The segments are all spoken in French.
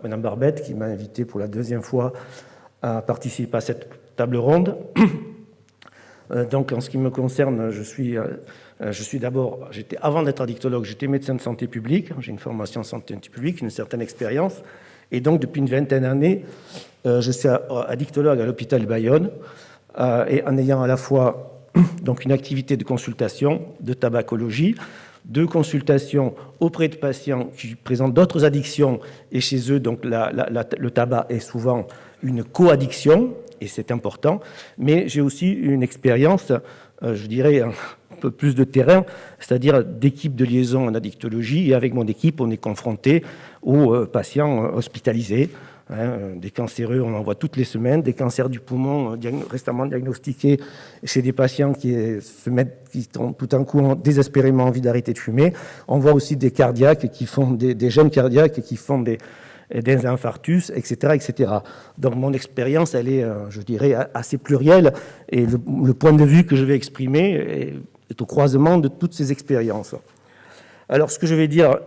Madame Barbette, qui m'a invité pour la deuxième fois à participer à cette table ronde. Donc, en ce qui me concerne, je suis d'abord, avant d'être addictologue, j'étais médecin de santé publique, j'ai une formation en santé publique, une certaine expérience, et donc depuis une vingtaine d'années, je suis addictologue à l'hôpital Bayonne, et en ayant à la fois donc une activité de consultation, de tabacologie, de consultation auprès de patients qui présentent d'autres addictions, et chez eux, donc le tabac est souvent une coaddiction, et c'est important, mais j'ai aussi une expérience, je dirais, un peu plus de terrain, c'est-à-dire d'équipe de liaison en addictologie, et avec mon équipe, on est confronté aux patients hospitalisés, des cancéreux, on en voit toutes les semaines, des cancers du poumon récemment diagnostiqués chez des patients qui ont tout d'un coup désespérément envie d'arrêter de fumer. On voit aussi des cardiaques qui font des jeunes cardiaques qui font des infarctus, etc., etc. Donc mon expérience, elle est, je dirais, assez plurielle, et le point de vue que je vais exprimer est au croisement de toutes ces expériences. Alors ce que je vais dire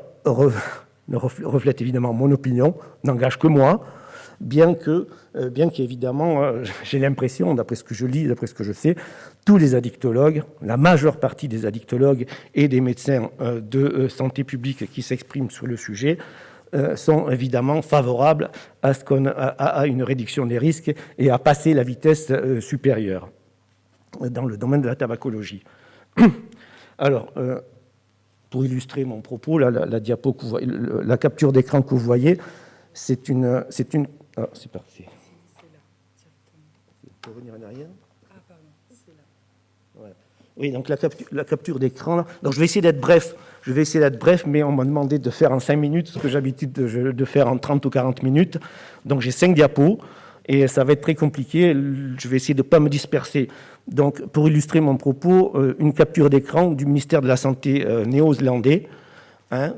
reflète évidemment mon opinion, n'engage que moi, bien qu'évidemment, j'ai l'impression, d'après ce que je lis, d'après ce que je sais, tous les addictologues, la majeure partie des addictologues et des médecins de santé publique qui s'expriment sur le sujet sont évidemment favorables à une réduction des risques et à passer la vitesse supérieure dans le domaine de la tabacologie. Alors, pour illustrer mon propos, la diapo que vous voyez, la capture d'écran que vous voyez, c'est une... Ah, c'est parti. C'est là, directement. Pour revenir en arrière. Ah, pardon, c'est là. Voilà. Oui, donc la capture d'écran. Donc je vais essayer d'être bref. Mais on m'a demandé de faire en 5 minutes ce que j'ai l'habitude de faire en 30 ou 40 minutes. Donc j'ai 5 diapos et ça va être très compliqué. Je vais essayer de ne pas me disperser. Donc pour illustrer mon propos, une capture d'écran du ministère de la Santé néo-zélandais,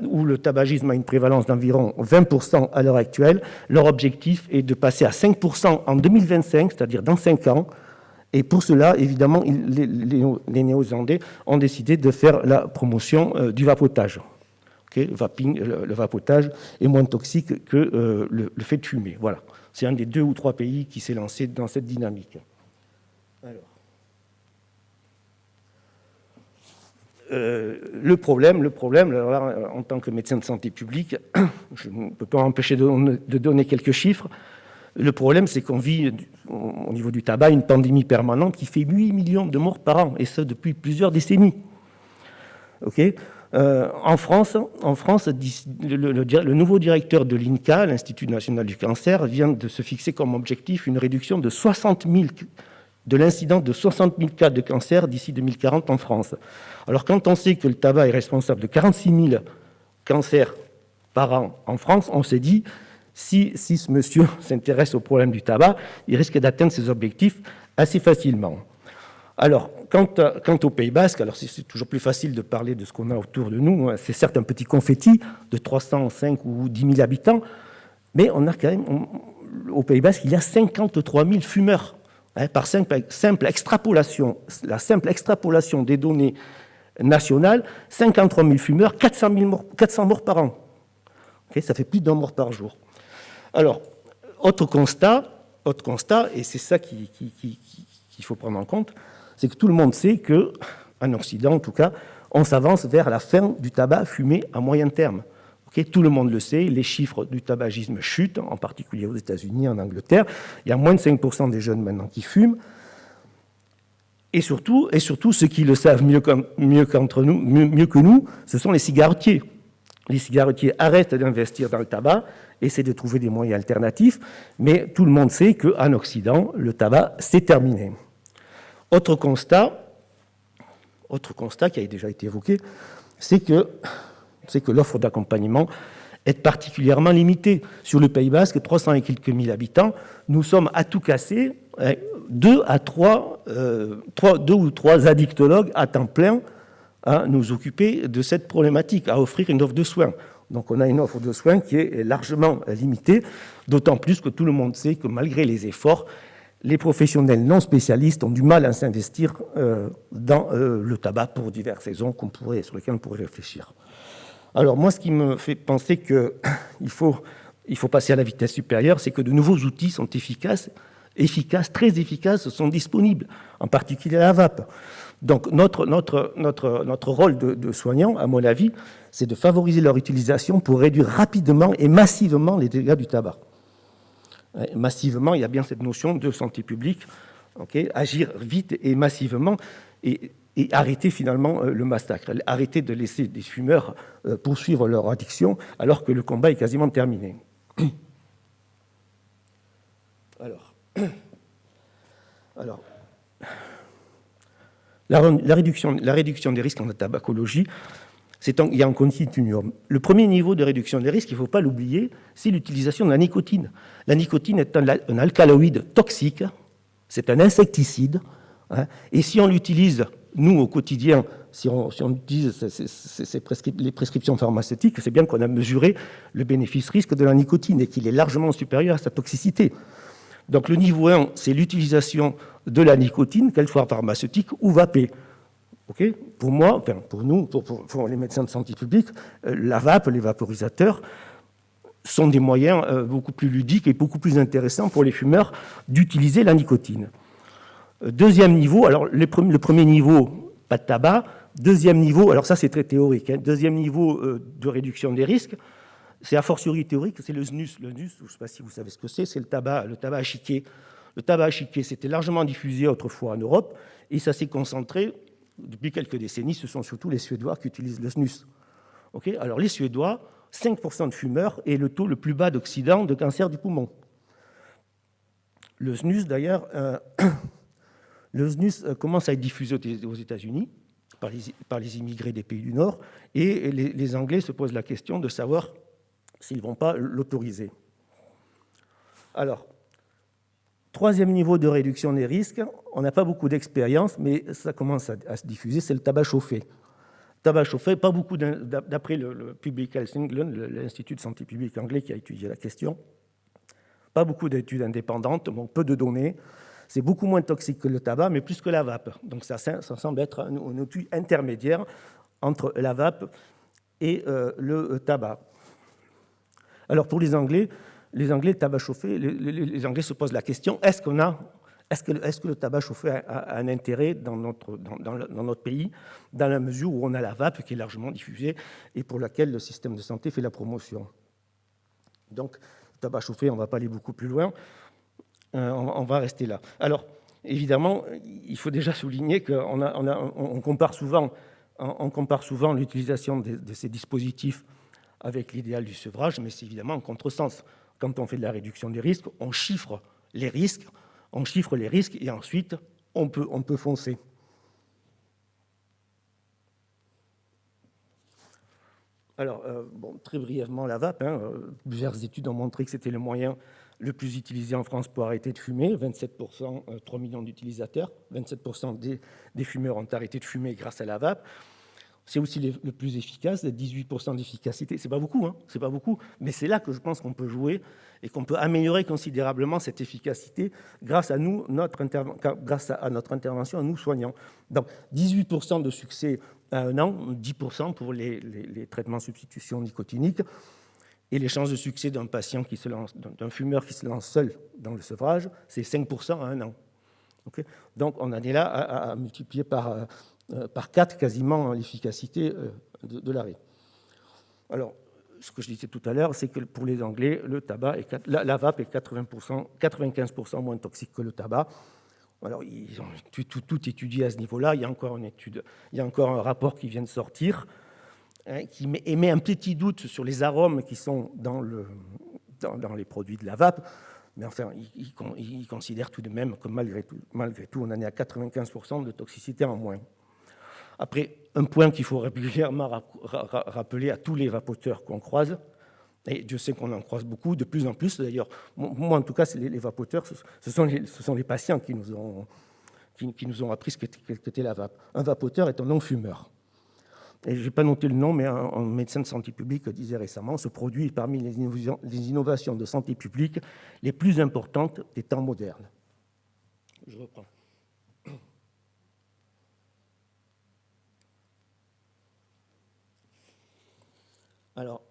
où le tabagisme a une prévalence d'environ 20% à l'heure actuelle. Leur objectif est de passer à 5% en 2025, c'est-à-dire dans 5 ans. Et pour cela, évidemment, les Néo-Zélandais ont décidé de faire la promotion du vapotage. Le vapotage est moins toxique que le fait de fumer. Voilà. C'est un des 2 ou 3 pays qui s'est lancé dans cette dynamique. Alors. Le problème, alors là, en tant que médecin de santé publique, je ne peux pas m'empêcher de donner quelques chiffres. Le problème, c'est qu'on vit, au niveau du tabac, une pandémie permanente qui fait 8 millions de morts par an, et ça depuis plusieurs décennies. En France, le nouveau directeur de l'INCa, l'Institut national du cancer, vient de se fixer comme objectif une réduction de 60 000 de l'incidence de 60 000 cas de cancer d'ici 2040 en France. Alors quand on sait que le tabac est responsable de 46 000 cancers par an en France, on s'est dit, si ce monsieur s'intéresse au problème du tabac, il risque d'atteindre ses objectifs assez facilement. Alors, quant au Pays Basque, alors c'est toujours plus facile de parler de ce qu'on a autour de nous, c'est certes un petit confetti de 305 ou 10 000 habitants, mais on a quand même, au Pays Basque, il y a 53 000 fumeurs. Par simple extrapolation, la simple extrapolation des données nationales, 53 000 fumeurs, 400 morts par an. Ça fait plus d'un mort par jour. Alors, autre constat, et c'est ça qu'il faut prendre en compte, c'est que tout le monde sait qu'en Occident, en tout cas, on s'avance vers la fin du tabac fumé à moyen terme. Tout le monde le sait, les chiffres du tabagisme chutent, en particulier aux États-Unis, en Angleterre. Il y a moins de 5% des jeunes maintenant qui fument. Et surtout, ceux qui le savent mieux que nous, ce sont les cigarettiers. Les cigarettiers arrêtent d'investir dans le tabac, essaient de trouver des moyens alternatifs, mais tout le monde sait qu'en Occident, le tabac, c'est terminé. Autre constat qui a déjà été évoqué, c'est que l'offre d'accompagnement est particulièrement limitée. Sur le Pays Basque, 300 et quelques mille habitants, nous sommes à tout casser 2 ou 3 addictologues à temps plein à nous occuper de cette problématique, à offrir une offre de soins. Donc on a une offre de soins qui est largement limitée, d'autant plus que tout le monde sait que malgré les efforts, les professionnels non spécialistes ont du mal à s'investir dans le tabac pour diverses raisons sur lesquelles on pourrait réfléchir. Alors moi, ce qui me fait penser qu'il faut passer à la vitesse supérieure, c'est que de nouveaux outils sont très efficaces, sont disponibles, en particulier la vape. Donc notre rôle de soignant, à mon avis, c'est de favoriser leur utilisation pour réduire rapidement et massivement les dégâts du tabac. Massivement, il y a bien cette notion de santé publique, agir vite et massivement, et arrêter finalement le massacre, arrêter de laisser des fumeurs poursuivre leur addiction alors que le combat est quasiment terminé. Alors la réduction des risques en tabacologie, il y a un continuum. Le premier niveau de réduction des risques, il ne faut pas l'oublier, c'est l'utilisation de la nicotine. La nicotine est un alcaloïde toxique, c'est un insecticide, et si on l'utilise, nous, au quotidien, si on utilise les prescriptions pharmaceutiques, c'est bien qu'on a mesuré le bénéfice-risque de la nicotine et qu'il est largement supérieur à sa toxicité. Donc le niveau 1, c'est l'utilisation de la nicotine, qu'elle soit pharmaceutique ou vapée. Pour moi, enfin pour nous, pour les médecins de santé publique, la vape, les vaporisateurs sont des moyens beaucoup plus ludiques et beaucoup plus intéressants pour les fumeurs d'utiliser la nicotine. Deuxième niveau, alors le premier niveau, pas de tabac. Deuxième niveau, alors ça c'est très théorique, deuxième niveau de réduction des risques, c'est a fortiori théorique, c'est le snus. Le snus, je ne sais pas si vous savez ce que c'est le tabac à chiquer. Le tabac à chiquer, c'était largement diffusé autrefois en Europe et ça s'est concentré, depuis quelques décennies, ce sont surtout les Suédois qui utilisent le snus. Alors les Suédois, 5% de fumeurs et le taux le plus bas d'Occident de cancer du poumon. Le snus, d'ailleurs, commence à être diffusé aux États-Unis par les immigrés des pays du Nord et les Anglais se posent la question de savoir s'ils ne vont pas l'autoriser. Alors, troisième niveau de réduction des risques, on n'a pas beaucoup d'expérience, mais ça commence à se diffuser, c'est le tabac chauffé. Tabac chauffé, pas beaucoup, d'après le Public Health England, l'Institut de santé publique anglais qui a étudié la question, pas beaucoup d'études indépendantes, bon, peu de données. C'est beaucoup moins toxique que le tabac, mais plus que la vape. Donc ça semble être un outil intermédiaire entre la vape et le tabac. Alors pour les Anglais, le tabac chauffé, les Anglais se posent la question, est-ce que le tabac chauffé a un intérêt dans notre pays, dans la mesure où on a la vape qui est largement diffusée et pour laquelle le système de santé fait la promotion. Donc, le tabac chauffé, on ne va pas aller beaucoup plus loin, on va rester là. Alors, évidemment, il faut déjà souligner qu'on compare souvent l'utilisation de ces dispositifs avec l'idéal du sevrage, mais c'est évidemment un contresens. Quand on fait de la réduction des risques, on chiffre les risques et ensuite on peut foncer. Alors, très brièvement, la vape, plusieurs études ont montré que c'était le moyen le plus utilisé en France pour arrêter de fumer. 27%, 3 millions d'utilisateurs, 27% des fumeurs ont arrêté de fumer grâce à la vape. C'est aussi le plus efficace, 18% d'efficacité. C'est pas beaucoup, mais c'est là que je pense qu'on peut jouer et qu'on peut améliorer considérablement cette efficacité grâce à notre intervention, à nous soignants. Donc 18% de succès à 1 an, 10% pour les traitements substitution nicotiniques, et les chances de succès d'un fumeur qui se lance seul dans le sevrage, c'est 5% à 1 an. Donc on en est là à multiplier par 4 quasiment l'efficacité de l'arrêt. Alors, ce que je disais tout à l'heure, c'est que pour les Anglais, la vape est 95% moins toxique que le tabac. Alors, ils ont tout étudié à ce niveau-là. Il y a encore un rapport qui vient de sortir qui émet un petit doute sur les arômes qui sont dans les produits de la vape. Mais enfin, ils considèrent tout de même que malgré tout, on en est à 95% de toxicité en moins. Après, un point qu'il faut régulièrement rappeler à tous les vapoteurs qu'on croise, et Dieu sait qu'on en croise beaucoup, de plus en plus d'ailleurs. Moi, en tout cas, les vapoteurs, ce sont les patients qui nous ont appris ce qu'était la vape. Un vapoteur est un non-fumeur. Et je n'ai pas noté le nom, mais un médecin de santé publique disait récemment, ce produit est parmi les innovations de santé publique les plus importantes des temps modernes. je reprends. Alors,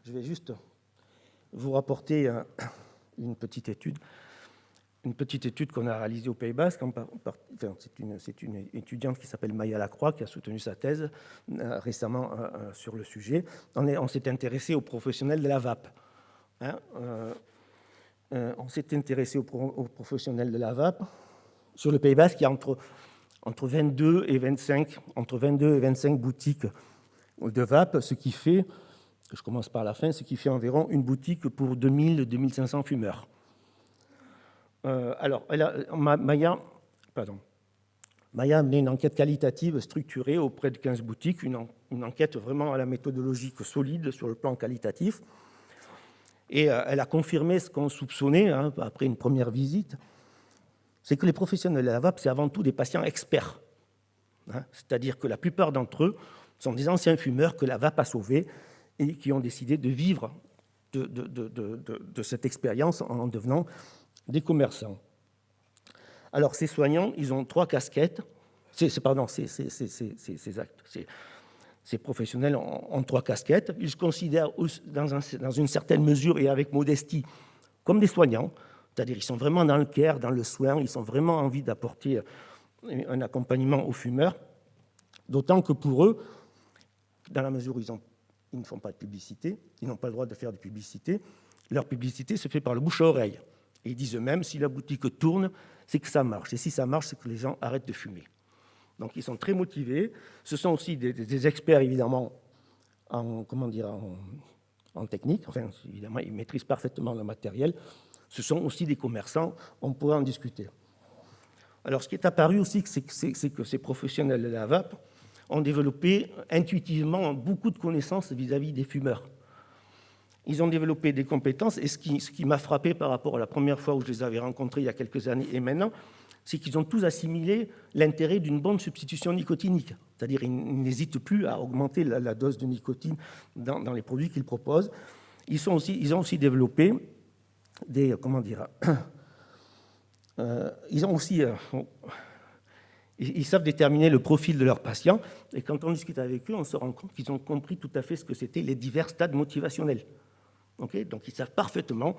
je vais juste vous rapporter une petite étude qu'on a réalisée au Pays Basque. C'est une étudiante qui s'appelle Maya Lacroix qui a soutenu sa thèse récemment sur le sujet. On s'est intéressé aux professionnels de la VAP. On s'est intéressé aux professionnels de la VAP. Sur le Pays Basque, il y a entre 22 et 25 boutiques de VAP, ce qui fait, je commence par la fin, ce qui fait environ une boutique pour 2000-2500 fumeurs. Alors, Maya a mené une enquête qualitative structurée auprès de 15 boutiques, une enquête vraiment à la méthodologique solide sur le plan qualitatif. Et elle a confirmé ce qu'on soupçonnait après une première visite, c'est que les professionnels de la VAP, c'est avant tout des patients experts. C'est-à-dire que la plupart d'entre eux sont des anciens fumeurs que la VAP a sauvés et qui ont décidé de vivre de cette expérience en devenant des commerçants. Alors, ces soignants, ils ont 3 casquettes. Ces professionnels ont 3 casquettes. Ils se considèrent dans une certaine mesure et avec modestie comme des soignants, c'est-à-dire qu'ils sont vraiment dans le care, dans le soin, ils ont vraiment envie d'apporter un accompagnement aux fumeurs, d'autant que pour eux, dans la mesure où ils ne font pas de publicité, ils n'ont pas le droit de faire de publicité, leur publicité se fait par le bouche à oreille. Et ils disent eux-mêmes, si la boutique tourne, c'est que ça marche. Et si ça marche, c'est que les gens arrêtent de fumer. Donc ils sont très motivés. Ce sont aussi des experts, évidemment, en technique. Enfin, évidemment, ils maîtrisent parfaitement le matériel. Ce sont aussi des commerçants. On pourrait en discuter. Alors, ce qui est apparu aussi, c'est que ces professionnels de la VAP ont développé intuitivement beaucoup de connaissances vis-à-vis des fumeurs. Ils ont développé des compétences. Et ce qui m'a frappé par rapport à la première fois où je les avais rencontrés il y a quelques années et maintenant, c'est qu'ils ont tous assimilé l'intérêt d'une bonne substitution nicotinique. C'est-à-dire qu'ils n'hésitent plus à augmenter la dose de nicotine dans les produits qu'ils proposent. Ils ont aussi développé des... Ils savent déterminer le profil de leurs patients. Et quand on discute avec eux, on se rend compte qu'ils ont compris tout à fait ce que c'était les divers stades motivationnels. Okay, donc ils savent parfaitement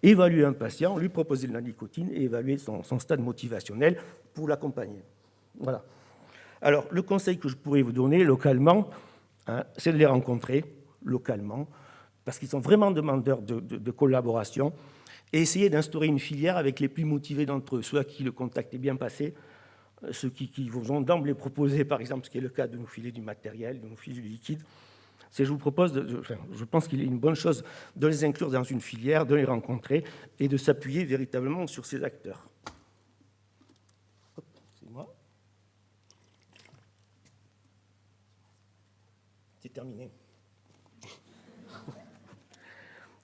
évaluer un patient, lui proposer de la nicotine et évaluer son stade motivationnel pour l'accompagner. Voilà. Alors, le conseil que je pourrais vous donner localement, c'est de les rencontrer localement, parce qu'ils sont vraiment demandeurs de collaboration, et essayer d'instaurer une filière avec les plus motivés d'entre eux, ceux à qui le contact est bien passé, ceux qui vous ont d'emblée proposé, par exemple, ce qui est le cas de nous filer du matériel, de nous filer du liquide. Je vous propose, je pense qu'il est une bonne chose de les inclure dans une filière, de les rencontrer et de s'appuyer véritablement sur ces acteurs. C'est moi. C'est terminé.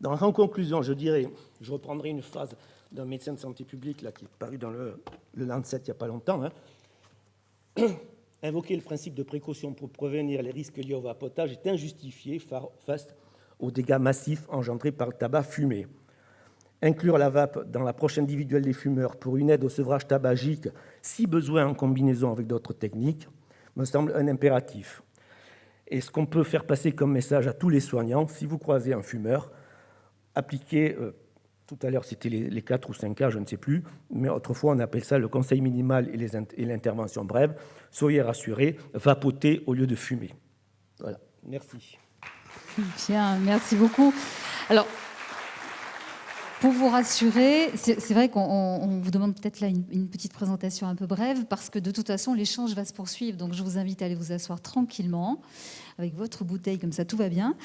Donc, en conclusion, je reprendrai une phrase d'un médecin de santé publique là, qui est paru dans le Lancet il n'y a pas longtemps. Invoquer le principe de précaution pour prévenir les risques liés au vapotage est injustifié face aux dégâts massifs engendrés par le tabac fumé. Inclure la vape dans l'approche individuelle des fumeurs pour une aide au sevrage tabagique, si besoin en combinaison avec d'autres techniques, me semble un impératif. Et ce qu'on peut faire passer comme message à tous les soignants, si vous croisez un fumeur, appliquez, tout à l'heure c'était les 4 ou 5 cas, je ne sais plus, mais autrefois on appelle ça le conseil minimal et l'intervention brève. Soyez rassurés, vapotez au lieu de fumer. Voilà, merci. Bien, merci beaucoup. Alors, pour vous rassurer, c'est vrai qu'on vous demande peut-être là une petite présentation un peu brève, parce que de toute façon, l'échange va se poursuivre. Donc, je vous invite à aller vous asseoir tranquillement, avec votre bouteille, comme ça, tout va bien.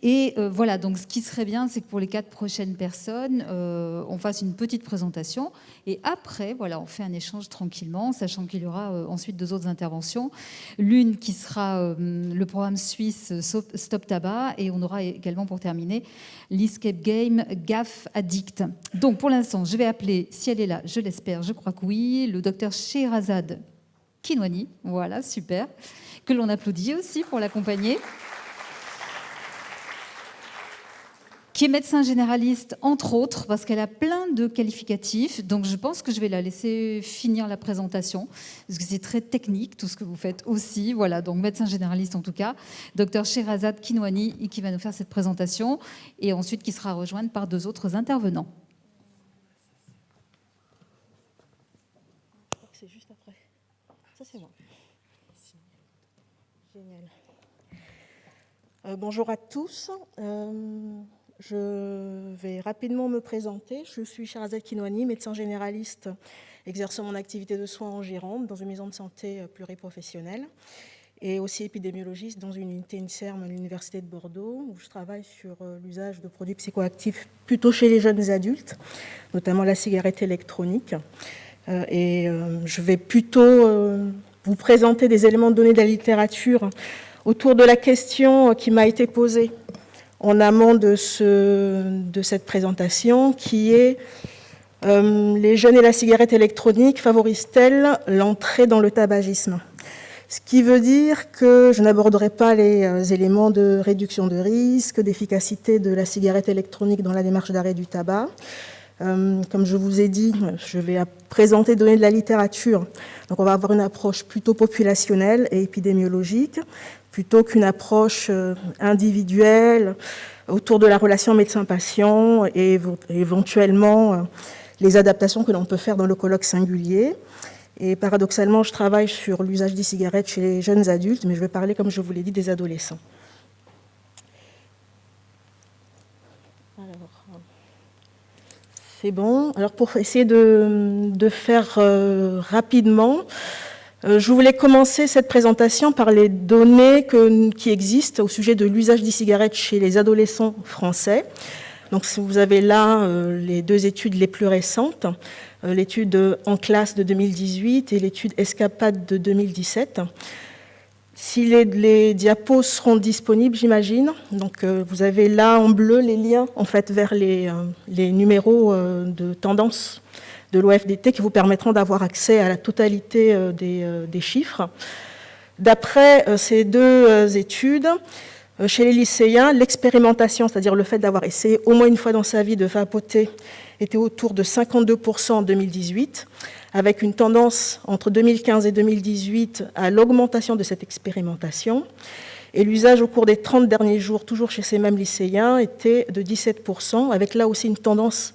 Et voilà, donc ce qui serait bien, c'est que pour les 4 prochaines personnes, on fasse une petite présentation. Et après, voilà, on fait un échange tranquillement, sachant qu'il y aura ensuite 2 autres interventions. L'une qui sera le programme suisse Stop Tabac, et on aura également, pour terminer, l'Escape Game GAF Addict. Donc, pour l'instant, je vais appeler, si elle est là, je l'espère, je crois que oui, le docteur Scheherazade Kinwani. Voilà, super. Que l'on applaudit aussi pour l'accompagner. qui est médecin généraliste, entre autres, parce qu'elle a plein de qualificatifs. Donc, je pense que je vais la laisser finir la présentation, parce que c'est très technique, tout ce que vous faites aussi. Voilà, donc médecin généraliste en tout cas. Docteur Sherazade Kinwani, qui va nous faire cette présentation, et ensuite qui sera rejointe par 2 autres intervenants. Je crois que c'est juste après. Ça, c'est bon. Génial. Bonjour à tous. Je vais rapidement me présenter. Je suis Sherazade Kinwani, médecin généraliste exerçant mon activité de soins en Gironde dans une maison de santé pluriprofessionnelle et aussi épidémiologiste dans une unité INSERM à l'Université de Bordeaux où je travaille sur l'usage de produits psychoactifs plutôt chez les jeunes adultes, notamment la cigarette électronique. Je vais plutôt vous présenter des éléments de données de la littérature autour de la question qui m'a été posée en amont de cette présentation, qui est les jeunes et la cigarette électronique favorisent-elles l'entrée dans le tabagisme? Ce qui veut dire que je n'aborderai pas les éléments de réduction de risque, d'efficacité de la cigarette électronique dans la démarche d'arrêt du tabac. Comme je vous ai dit, je vais présenter des données de la littérature. Donc on va avoir une approche plutôt populationnelle et épidémiologique, plutôt qu'une approche individuelle autour de la relation médecin-patient et éventuellement les adaptations que l'on peut faire dans le colloque singulier. Et paradoxalement, je travaille sur l'usage des cigarettes chez les jeunes adultes, mais je vais parler, comme je vous l'ai dit, des adolescents. C'est bon. Alors pour essayer de faire rapidement, je voulais commencer cette présentation par les données qui existent au sujet de l'usage des cigarettes chez les adolescents français. Donc si vous avez là les 2 études les plus récentes, l'étude En classe de 2018 et l'étude Escapade de 2017. Si les diapos seront disponibles, j'imagine. Donc vous avez là en bleu les liens en fait vers les numéros de tendance de l'OFDT qui vous permettront d'avoir accès à la totalité des chiffres. D'après ces 2 études, chez les lycéens, l'expérimentation, c'est-à-dire le fait d'avoir essayé au moins une fois dans sa vie de vapoter, était autour de 52% en 2018, avec une tendance entre 2015 et 2018 à l'augmentation de cette expérimentation. Et l'usage au cours des 30 derniers jours, toujours chez ces mêmes lycéens, était de 17%, avec là aussi une tendance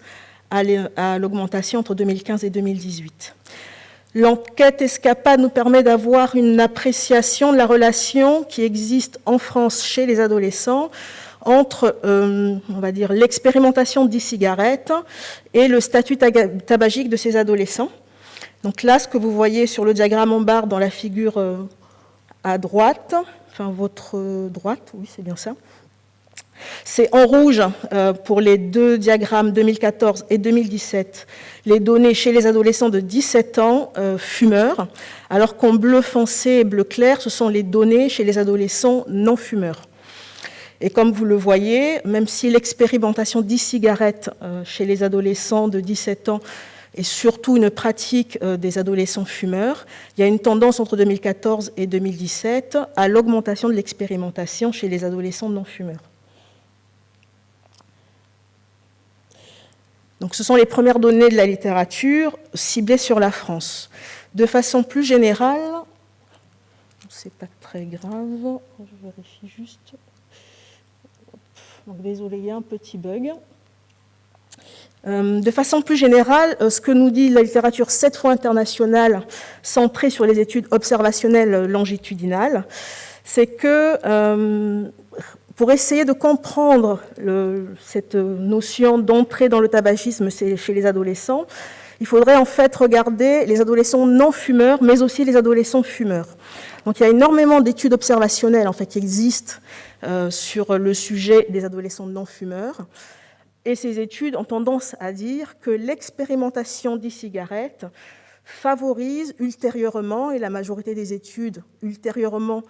à l'augmentation entre 2015 et 2018. L'enquête Escapade nous permet d'avoir une appréciation de la relation qui existe en France chez les adolescents entre, on va dire, l'expérimentation d'e-cigarettes et le statut tabagique de ces adolescents. Donc là, ce que vous voyez sur le diagramme en barre dans la figure à droite, enfin votre droite, oui c'est bien ça, c'est en rouge pour les 2 diagrammes 2014 et 2017, les données chez les adolescents de 17 ans fumeurs, alors qu'en bleu foncé et bleu clair, ce sont les données chez les adolescents non fumeurs. Et comme vous le voyez, même si l'expérimentation d'e-cigarettes chez les adolescents de 17 ans est surtout une pratique des adolescents fumeurs, il y a une tendance entre 2014 et 2017 à l'augmentation de l'expérimentation chez les adolescents non fumeurs. Donc, ce sont les premières données de la littérature ciblées sur la France. De façon plus générale, c'est pas très grave, je vérifie juste. Donc, désolé, il y a un petit bug. De façon plus générale, ce que nous dit la littérature 7 fois internationale, centrée sur les études observationnelles longitudinales, c'est que pour essayer de comprendre cette notion d'entrée dans le tabagisme chez les adolescents, il faudrait en fait regarder les adolescents non fumeurs, mais aussi les adolescents fumeurs. Donc il y a énormément d'études observationnelles en fait, qui existent sur le sujet des adolescents non fumeurs. Et ces études ont tendance à dire que l'expérimentation d'e-cigarettes favorise ultérieurement, et la majorité des études ultérieurement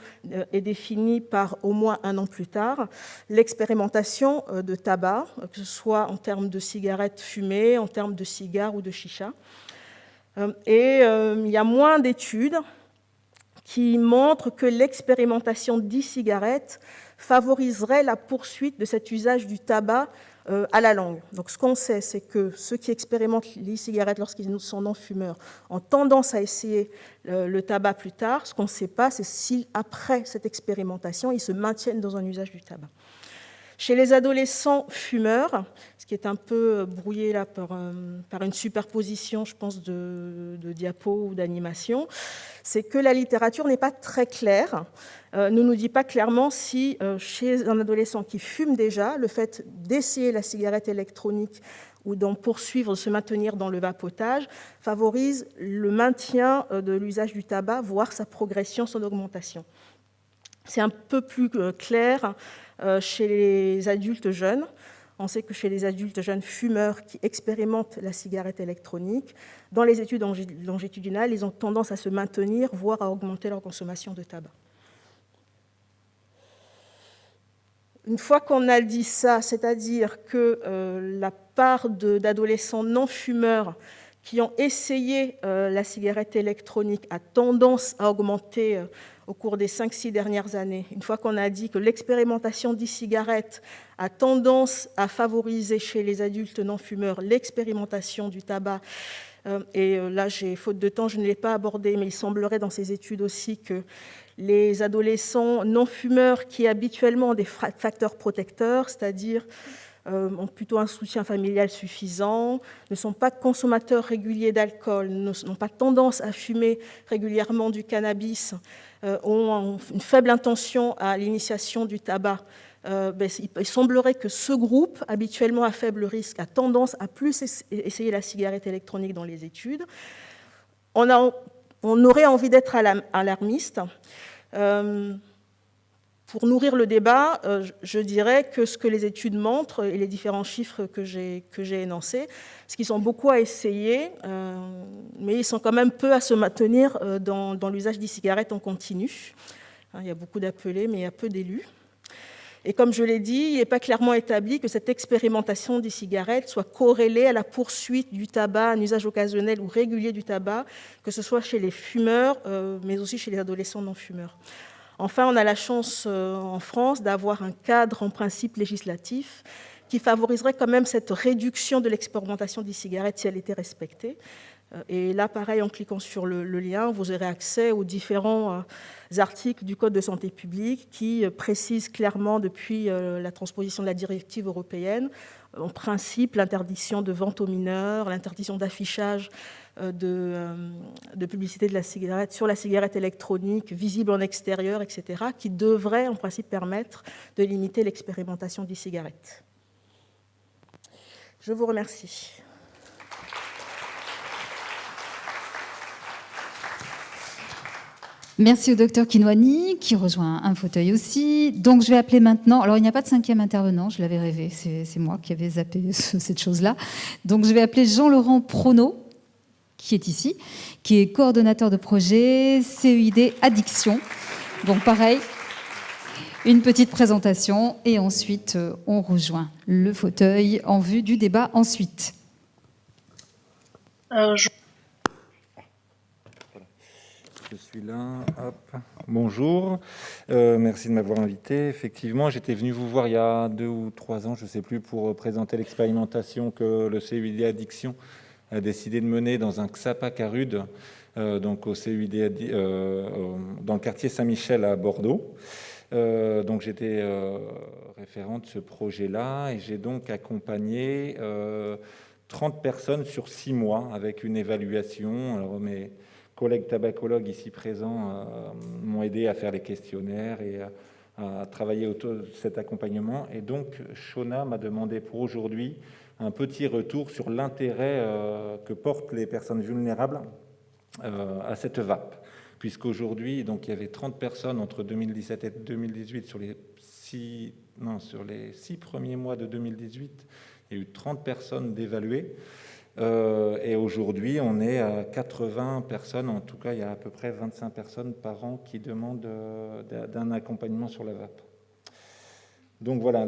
est définie par au moins 1 an plus tard, l'expérimentation de tabac, que ce soit en termes de cigarettes fumées, en termes de cigares ou de chicha. Et il y a moins d'études qui montrent que l'expérimentation d'e-cigarettes favoriserait la poursuite de cet usage du tabac à la langue. Donc ce qu'on sait, c'est que ceux qui expérimentent l'e-cigarette lorsqu'ils sont non-fumeurs ont tendance à essayer le tabac plus tard. Ce qu'on ne sait pas, c'est si après cette expérimentation, ils se maintiennent dans un usage du tabac. Chez les adolescents fumeurs, ce qui est un peu brouillé là par une superposition, je pense, de diapos ou d'animations, c'est que la littérature n'est pas très claire, ne nous dit pas clairement si chez un adolescent qui fume déjà, le fait d'essayer la cigarette électronique ou d'en poursuivre, de se maintenir dans le vapotage, favorise le maintien de l'usage du tabac, voire sa progression, son augmentation. C'est un peu plus clair chez les adultes jeunes. On sait que chez les adultes jeunes fumeurs qui expérimentent la cigarette électronique, dans les études longitudinales, ils ont tendance à se maintenir, voire à augmenter leur consommation de tabac. Une fois qu'on a dit ça, c'est-à-dire que la part d'adolescents non-fumeurs qui ont essayé la cigarette électronique a tendance à augmenter au cours des 5-6 dernières années, une fois qu'on a dit que l'expérimentation d'e-cigarettes a tendance à favoriser chez les adultes non-fumeurs l'expérimentation du tabac, et là, faute de temps, je ne l'ai pas abordé, mais il semblerait dans ces études aussi que les adolescents non-fumeurs qui habituellement ont des facteurs protecteurs, c'est-à-dire ont plutôt un soutien familial suffisant, ne sont pas consommateurs réguliers d'alcool, n'ont pas tendance à fumer régulièrement du cannabis, ont une faible intention à l'initiation du tabac. Il semblerait que ce groupe, habituellement à faible risque, a tendance à plus essayer la cigarette électronique dans les études. On aurait envie d'être alarmiste. Pour nourrir le débat, je dirais que ce que les études montrent et les différents chiffres que j'ai énoncés, c'est qu'ils sont beaucoup à essayer, mais ils sont quand même peu à se maintenir dans l'usage d'e-cigarettes en continu. Il y a beaucoup d'appelés, mais il y a peu d'élus. Et comme je l'ai dit, il n'est pas clairement établi que cette expérimentation d'e-cigarettes soit corrélée à la poursuite du tabac, un usage occasionnel ou régulier du tabac, que ce soit chez les fumeurs, mais aussi chez les adolescents non-fumeurs. Enfin, on a la chance en France d'avoir un cadre en principe législatif qui favoriserait quand même cette réduction de l'expérimentation d'e-cigarettes si elle était respectée. Et là, pareil, en cliquant sur le lien, vous aurez accès aux différents articles du Code de santé publique qui précisent clairement, depuis la transposition de la directive européenne, en principe, l'interdiction de vente aux mineurs, l'interdiction d'affichage de publicité de la cigarette sur la cigarette électronique visible en extérieur, etc., qui devrait en principe permettre de limiter l'expérimentation d'e-cigarettes. Je vous remercie. Merci au docteur Kinwani, qui rejoint un fauteuil aussi. Donc, je vais appeler maintenant... Alors, il n'y a pas de 5e intervenant, je l'avais rêvé, c'est moi qui avais zappé cette chose-là. Donc, je vais appeler Jean-Laurent Prono, qui est ici, qui est coordonnateur de projet CEID Addiction. Donc, pareil, une petite présentation, et ensuite, on rejoint le fauteuil en vue du débat ensuite. Je suis là. Hop. Bonjour. Merci de m'avoir invité. Effectivement, j'étais venu vous voir il y a 2 ou 3 ans, je ne sais plus, pour présenter l'expérimentation que le CEID Addiction a décidé de mener dans un XAPAC à Rude, donc au CEID, dans le quartier Saint-Michel à Bordeaux. Donc j'étais référent de ce projet-là et j'ai donc accompagné 30 personnes sur 6 mois avec une évaluation. Alors, mes collègues tabacologues ici présents m'ont aidé à faire les questionnaires et à travailler autour de cet accompagnement. Et donc, Shona m'a demandé pour aujourd'hui un petit retour sur l'intérêt que portent les personnes vulnérables à cette VAP. Puisqu'aujourd'hui, donc, il y avait 30 personnes entre 2017 et 2018 sur les 6 premiers mois de 2018. Il y a eu 30 personnes d'évaluées. Et aujourd'hui, on est à 80 personnes. En tout cas, il y a à peu près 25 personnes par an qui demandent d'un accompagnement sur la VAP. Donc voilà,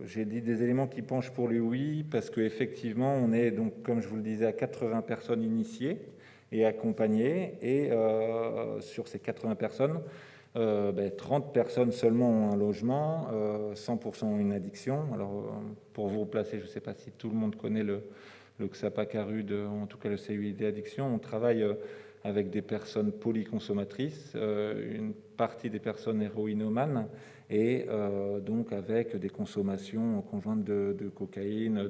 j'ai dit des éléments qui penchent pour le oui, parce qu'effectivement, on est, donc, comme je vous le disais, à 80 personnes initiées et accompagnées. Et sur ces 80 personnes, 30 personnes seulement ont un logement, 100% ont une addiction. Alors, pour vous replacer, je ne sais pas si tout le monde connaît le XAPA-CARUD, en tout cas le CUID addiction. On travaille avec des personnes polyconsommatrices, une partie des personnes héroïnomanes, et donc avec des consommations conjointes de cocaïne,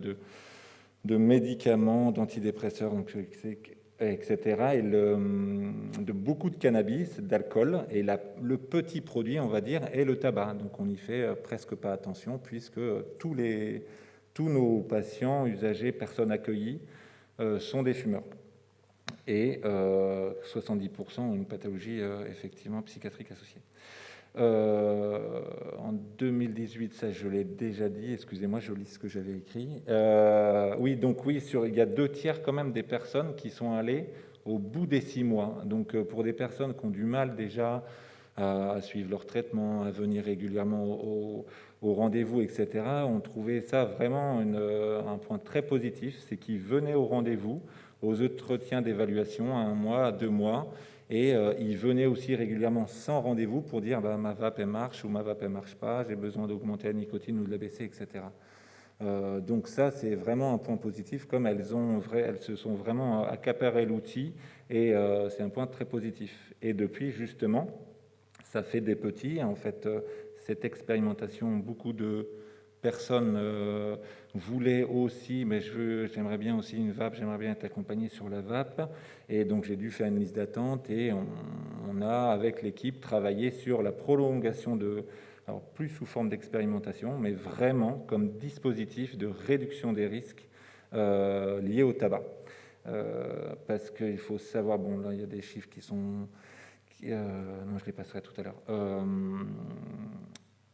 de médicaments, d'antidépresseurs, donc, etc., et de beaucoup de cannabis, d'alcool, et le petit produit, on va dire, est le tabac. Donc on n'y fait presque pas attention, puisque tous nos patients, usagers, personnes accueillies, sont des fumeurs. Et 70% ont une pathologie effectivement psychiatrique associée. En 2018, ça je l'ai déjà dit, excusez-moi, je lis ce que j'avais écrit. Oui, il y a 2 tiers quand même des personnes qui sont allées au bout des 6 mois. Donc pour des personnes qui ont du mal déjà à suivre leur traitement, à venir régulièrement au rendez-vous, etc., on trouvait ça vraiment un point très positif, c'est qu'ils venaient au rendez-vous, aux entretiens d'évaluation à 1 mois, à 2 mois, et ils venaient aussi régulièrement sans rendez-vous pour dire ma vape elle marche ou ma vape elle marche pas, j'ai besoin d'augmenter la nicotine ou de la baisser, etc. Donc ça c'est vraiment un point positif, comme elles se sont vraiment accaparées l'outil, et c'est un point très positif. Et depuis justement, ça fait des petits, en fait, cette expérimentation, beaucoup de personnes voulaient aussi, mais j'aimerais bien aussi une vape, j'aimerais bien être accompagné sur la vape, et donc j'ai dû faire une liste d'attente, et on a, avec l'équipe, travaillé sur la prolongation alors plus sous forme d'expérimentation, mais vraiment comme dispositif de réduction des risques liés au tabac. Parce qu'il faut savoir, bon là il y a des chiffres qui sont... non, je les passerai tout à l'heure.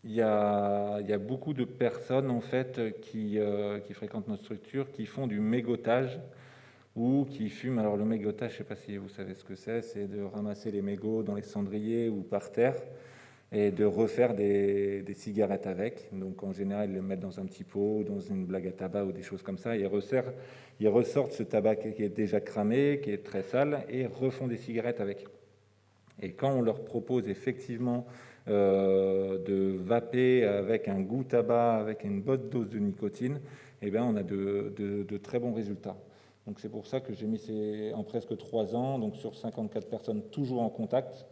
Il y a beaucoup de personnes en fait qui fréquentent notre structure, qui font du mégotage ou qui fument. Alors le mégotage, je ne sais pas si vous savez ce que c'est de ramasser les mégots dans les cendriers ou par terre et de refaire des cigarettes avec. Donc en général, ils le mettent dans un petit pot, dans une blague à tabac ou des choses comme ça. Ils ressortent ce tabac qui est déjà cramé, qui est très sale, et refont des cigarettes avec. Et quand on leur propose effectivement de vaper avec un goût tabac, avec une bonne dose de nicotine, eh bien, on a de très bons résultats. Donc c'est pour ça que j'ai mis en presque 3 ans, donc sur 54 personnes toujours en contact,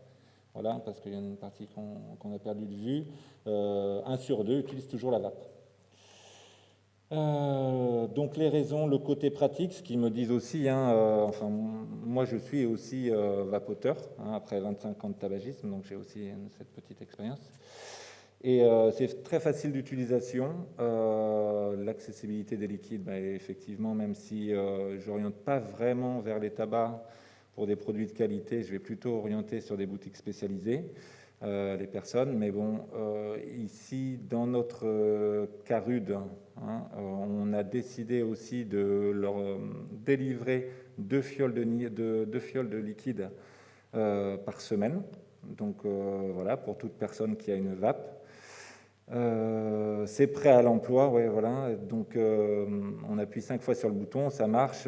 voilà, parce qu'il y a une partie qu'on a perdu de vue, 1 sur 2 utilise toujours la vape. Donc les raisons, le côté pratique, ce qu'ils me disent aussi, enfin moi je suis aussi vapoteur, après 25 ans de tabagisme, donc j'ai aussi cette petite expérience. Et c'est très facile d'utilisation, l'accessibilité des liquides, effectivement, même si je n'oriente pas vraiment vers les tabacs pour des produits de qualité, je vais plutôt orienter sur des boutiques spécialisées. Les personnes, mais bon, ici dans notre CARUD, on a décidé aussi de leur délivrer 2 fioles de liquide par semaine, donc voilà, pour toute personne qui a une vape. C'est prêt à l'emploi, ouais, voilà. Donc on appuie 5 fois sur le bouton, ça marche,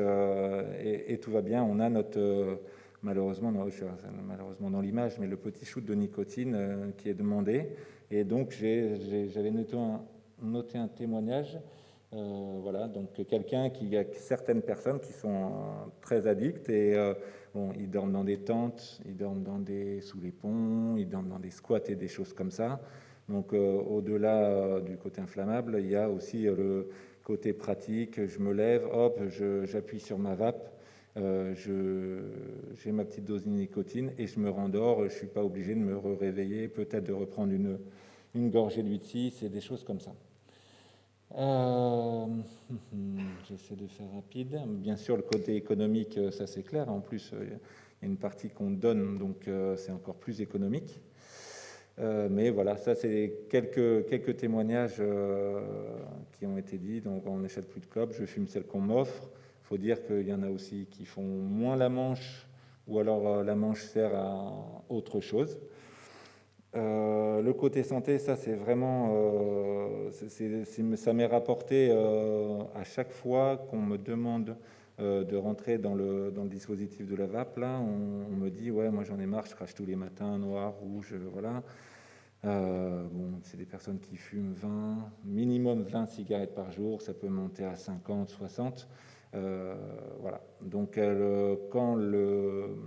et tout va bien. On a notre malheureusement dans l'image, mais le petit shoot de nicotine qui est demandé. Et donc j'avais noté un témoignage, voilà, donc quelqu'un qui a certaines personnes qui sont très addictes, et bon, ils dorment dans des tentes, ils dorment sous les ponts, ils dorment dans des squats et des choses comme ça. Donc au-delà du côté inflammable, il y a aussi le côté pratique. Je me lève, hop, j'appuie sur ma vape, j'ai ma petite dose de nicotine et je me rendors. Je ne suis pas obligé de me réveiller, peut-être de reprendre une gorgée d'huile de 6 et des choses comme ça. J'essaie de faire rapide. Bien sûr, le côté économique, ça c'est clair. En plus, il y a une partie qu'on donne, donc c'est encore plus économique. Mais voilà, ça c'est quelques témoignages qui ont été dits. Donc on n'achète plus de clopes, je fume celle qu'on m'offre. Il faut dire qu'il y en a aussi qui font moins la manche, ou alors la manche sert à autre chose. Le côté santé, ça c'est vraiment, ça m'est rapporté à chaque fois qu'on me demande de rentrer dans le dispositif de la vape, là, on me dit, ouais, moi j'en ai marre, je crache tous les matins, noir, rouge, voilà. Bon, c'est des personnes qui fument minimum 20 cigarettes par jour, ça peut monter à 50, 60. Voilà. Donc,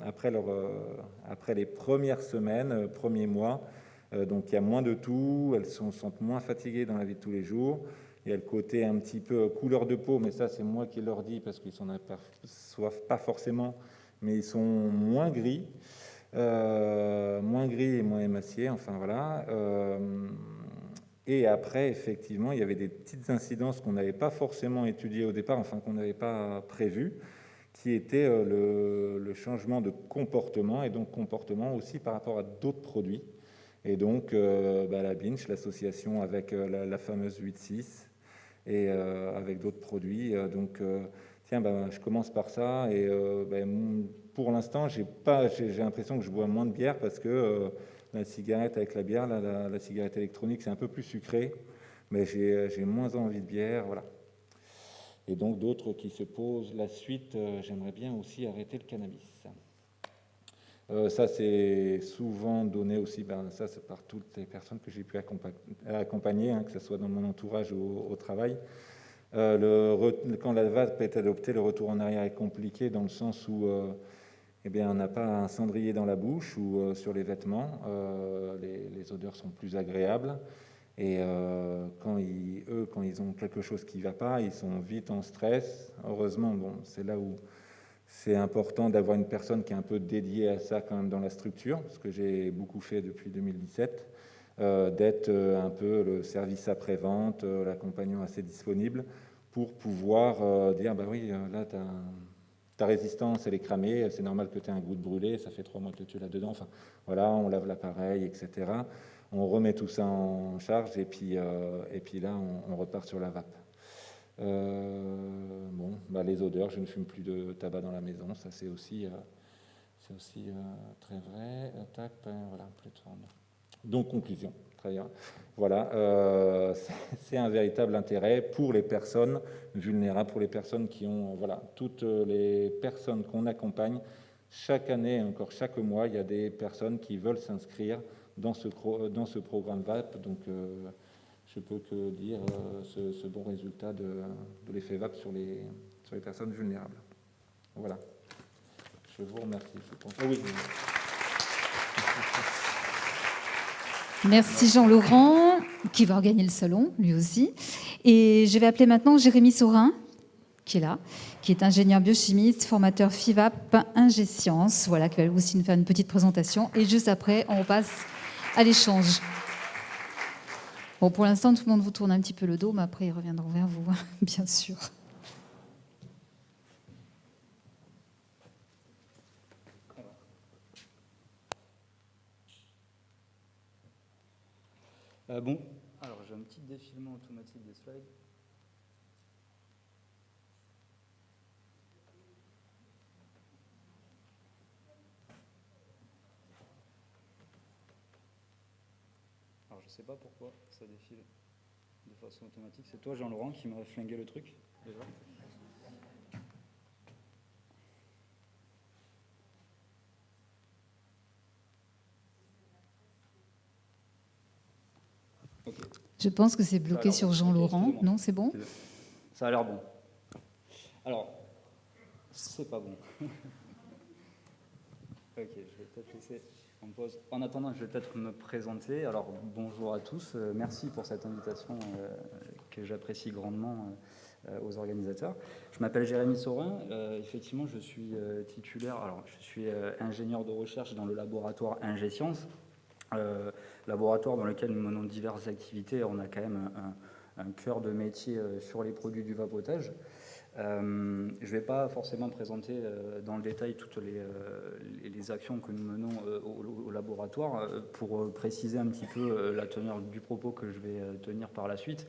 après les premières semaines, premiers mois, donc il y a moins de tout, elles se sentent moins fatiguées dans la vie de tous les jours. Il y a le côté un petit peu couleur de peau, mais ça c'est moi qui leur dis parce qu'ils s'en aperçoivent pas forcément, mais ils sont moins gris et moins émaciés, enfin voilà. Et après, effectivement, il y avait des petites incidences qu'on n'avait pas forcément étudiées au départ, enfin qu'on n'avait pas prévues, qui étaient le changement de comportement, et donc comportement aussi par rapport à d'autres produits. Et donc, la Binge, l'association avec la fameuse 8-6, et avec d'autres produits. Donc, je commence par ça, et pour l'instant, j'ai l'impression que je bois moins de bière parce que la cigarette avec la bière, la cigarette électronique, c'est un peu plus sucré, mais j'ai moins envie de bière, voilà. Et donc d'autres qui se posent la suite, j'aimerais bien aussi arrêter le cannabis. Ça, c'est souvent donné aussi, ça c'est par toutes les personnes que j'ai pu accompagner, que ce soit dans mon entourage ou au travail. Quand la vape est adoptée, le retour en arrière est compliqué dans le sens où on n'a pas un cendrier dans la bouche ou sur les vêtements. Les odeurs sont plus agréables. Et quand ils ont quelque chose qui ne va pas, ils sont vite en stress. Heureusement, c'est là où c'est important d'avoir une personne qui est un peu dédiée à ça quand même dans la structure, ce que j'ai beaucoup fait depuis 2017, d'être un peu le service après-vente, l'accompagnant assez disponible pour pouvoir dire, oui, là, ta résistance, elle est cramée, c'est normal que tu aies un goût de brûlé, ça fait 3 mois que tu es là-dedans, enfin, voilà, on lave l'appareil, etc. On remet tout ça en charge, et puis là, on repart sur la vape. Les odeurs, je ne fume plus de tabac dans la maison, ça c'est aussi très vrai. Voilà, plateforme. Donc conclusion, très bien. Voilà, c'est un véritable intérêt pour les personnes vulnérables, pour les personnes qui ont, toutes les personnes qu'on accompagne. Chaque année, encore chaque mois, il y a des personnes qui veulent s'inscrire dans ce programme VAP. Donc je peux que dire ce bon résultat de l'effet VAP sur les personnes vulnérables. Voilà. Je vous remercie. Je pense. Ah oui. Merci Jean-Laurent, qui va regagner le salon, lui aussi. Et je vais appeler maintenant Jérémy Saurin, qui est là, qui est ingénieur biochimiste, formateur FIVAP, Ingé-Sciences, voilà, qui va aussi nous faire une petite présentation. Et juste après, on passe à l'échange. Bon, pour l'instant, tout le monde vous tourne un petit peu le dos, mais après, ils reviendront vers vous, bien sûr. Bon, alors j'ai un petit défilement automatique des slides. Alors je sais pas pourquoi ça défile de façon automatique. C'est toi Jean-Laurent qui m'a flingué le truc déjà. Okay. Je pense que c'est bloqué sur Jean-Laurent. Non, c'est bon ? Ça a l'air bon. Alors, c'est pas bon. Ok, je vais peut-être laisser en pause. En attendant, je vais peut-être me présenter. Alors, bonjour à tous. Merci pour cette invitation que j'apprécie grandement aux organisateurs. Je m'appelle Jérémy Saurin. Effectivement, je suis titulaire. Alors, je suis ingénieur de recherche dans le laboratoire Ingé-Sciences. Laboratoire dans lequel nous menons diverses activités. On a quand même un cœur de métier sur les produits du vapotage. Je ne vais pas forcément présenter dans le détail toutes les actions que nous menons au laboratoire pour préciser un petit peu la teneur du propos que je vais tenir par la suite.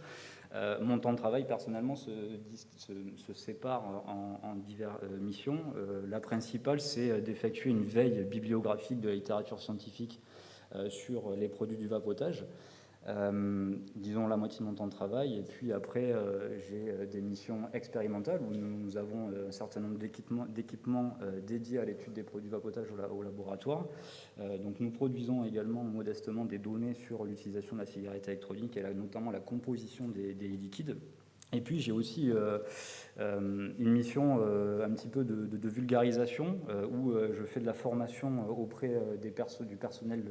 Mon temps de travail, personnellement, se sépare en diverses missions. La principale, c'est d'effectuer une veille bibliographique de la littérature scientifique sur les produits du vapotage. disons la moitié de mon temps de travail. Et puis après, j'ai des missions expérimentales où nous avons un certain nombre d'équipements dédiés à l'étude des produits vapotage au laboratoire. Donc nous produisons également modestement des données sur l'utilisation de la cigarette électronique et notamment la composition des liquides. Et puis j'ai aussi une mission un petit peu de vulgarisation où je fais de la formation auprès du personnel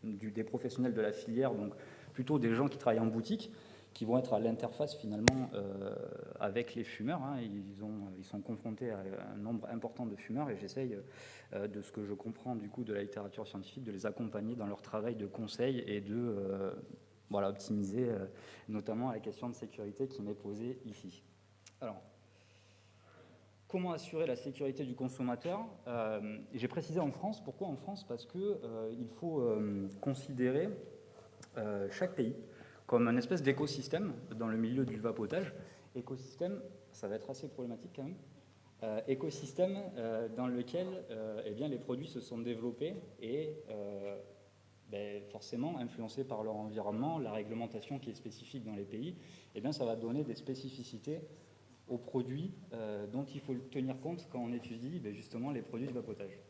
des professionnels de la filière, donc plutôt des gens qui travaillent en boutique, qui vont être à l'interface finalement avec les fumeurs. Hein. Ils sont confrontés à un nombre important de fumeurs et j'essaye, de ce que je comprends du coup de la littérature scientifique, de les accompagner dans leur travail de conseil et de optimiser notamment la question de sécurité qui m'est posée ici. Alors, comment assurer la sécurité du consommateur ? J'ai précisé en France. Pourquoi en France ? Parce qu'il faut considérer chaque pays comme une espèce d'écosystème dans le milieu du vapotage. Écosystème, ça va être assez problématique quand même. Écosystème dans lequel eh bien, les produits se sont développés et forcément influencés par leur environnement, la réglementation qui est spécifique dans les pays, eh bien, ça va donner des spécificités aux produits dont il faut tenir compte quand on étudie justement les produits de vapotage.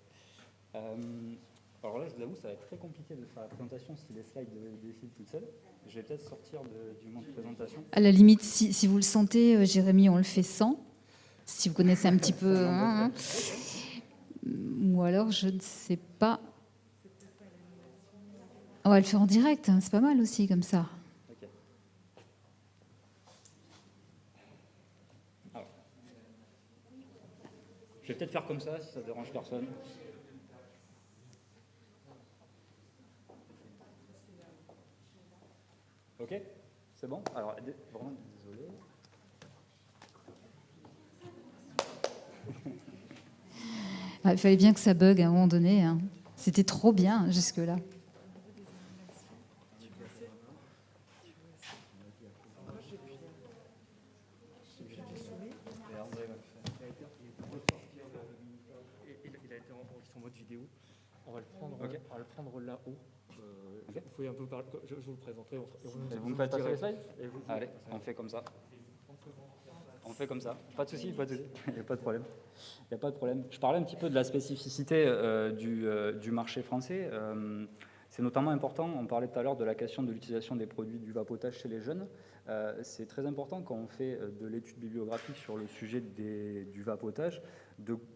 Alors là, je vous avoue, ça va être très compliqué de faire la présentation si les slides défilent toutes seules. Je vais peut-être sortir du monde de présentation. À la limite, si vous le sentez, Jérémy, on le fait sans. Si vous connaissez un petit peu... Ou alors, je ne sais pas... On va le faire en direct, hein, c'est pas mal aussi comme ça. Okay. Alors, je vais peut-être faire comme ça, si ça ne dérange personne. Ok, c'est bon. Alors, vraiment désolé. Ah, il fallait bien que ça bug à un moment donné. Hein. C'était trop bien jusque-là. En mode vidéo. On va le prendre là-haut. Okay. Vous pouvez un peu parler. Je vous le présenterai. Vous me faites passer les slides ? Allez, on fait comme ça. On fait comme ça. Pas de souci, il n'y a pas de problème. Il n'y a pas de problème. Je parlais un petit peu de la spécificité du marché français. C'est notamment important, on parlait tout à l'heure de la question de l'utilisation des produits du vapotage chez les jeunes. C'est très important quand on fait de l'étude bibliographique sur le sujet du vapotage,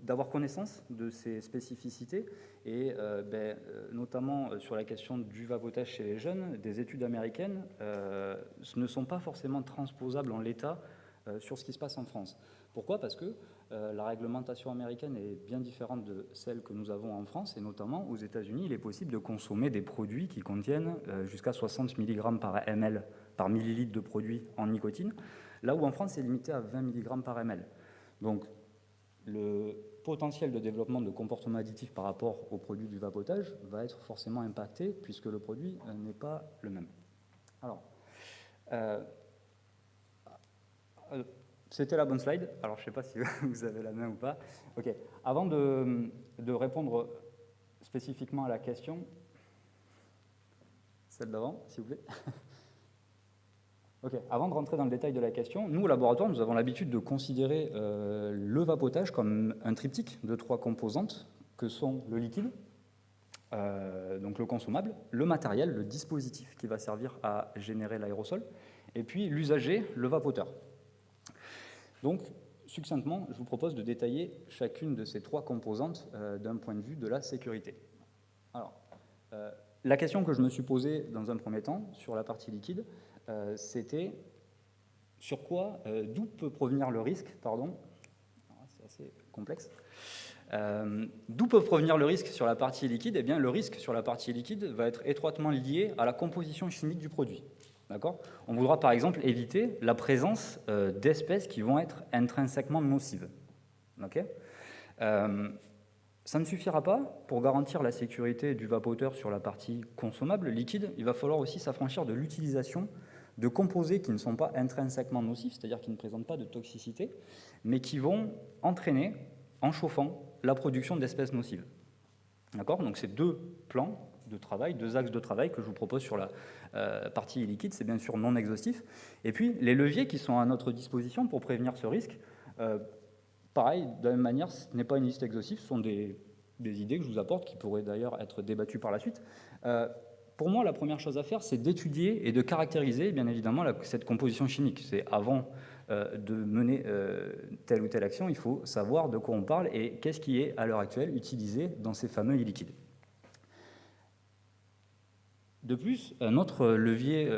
d'avoir connaissance de ces spécificités et notamment sur la question du vapotage chez les jeunes, des études américaines ne sont pas forcément transposables en l'état sur ce qui se passe en France. Pourquoi ? Parce que la réglementation américaine est bien différente de celle que nous avons en France, et notamment aux États-Unis, il est possible de consommer des produits qui contiennent jusqu'à 60 mg par ml, par millilitre de produit en nicotine, là où en France, c'est limité à 20 mg par ml. Donc, le potentiel de développement de comportements addictifs par rapport aux produits du vapotage va être forcément impacté, puisque le produit n'est pas le même. Alors, c'était la bonne slide. Alors, je ne sais pas si vous avez la main ou pas. OK. Avant de répondre spécifiquement à la question, celle d'avant, s'il vous plaît. OK. Avant de rentrer dans le détail de la question, nous, au laboratoire, nous avons l'habitude de considérer le vapotage comme un triptyque de 3 composantes que sont le liquide, donc le consommable, le matériel, le dispositif qui va servir à générer l'aérosol, et puis l'usager, le vapoteur. Donc, succinctement, je vous propose de détailler chacune de ces 3 composantes d'un point de vue de la sécurité. Alors, la question que je me suis posée dans un premier temps sur la partie liquide, c'était d'où peut provenir le risque, c'est assez complexe. D'où peut provenir le risque sur la partie liquide ? Eh bien, le risque sur la partie liquide va être étroitement lié à la composition chimique du produit. D'accord ? On voudra par exemple éviter la présence d'espèces qui vont être intrinsèquement nocives. Okay ? Ça ne suffira pas pour garantir la sécurité du vapoteur sur la partie consommable, liquide. Il va falloir aussi s'affranchir de l'utilisation de composés qui ne sont pas intrinsèquement nocifs, c'est-à-dire qui ne présentent pas de toxicité, mais qui vont entraîner, en chauffant, la production d'espèces nocives. D'accord ? Donc c'est deux plans de travail, deux axes de travail que je vous propose sur la partie liquide. C'est bien sûr non exhaustif. Et puis les leviers qui sont à notre disposition pour prévenir ce risque, pareil, de la même manière, ce n'est pas une liste exhaustive, ce sont des idées que je vous apporte qui pourraient d'ailleurs être débattues par la suite. Pour moi, la première chose à faire, c'est d'étudier et de caractériser, bien évidemment, cette composition chimique. C'est avant de mener telle ou telle action, il faut savoir de quoi on parle et qu'est-ce qui est, à l'heure actuelle, utilisé dans ces fameux liquides. De plus, un autre levier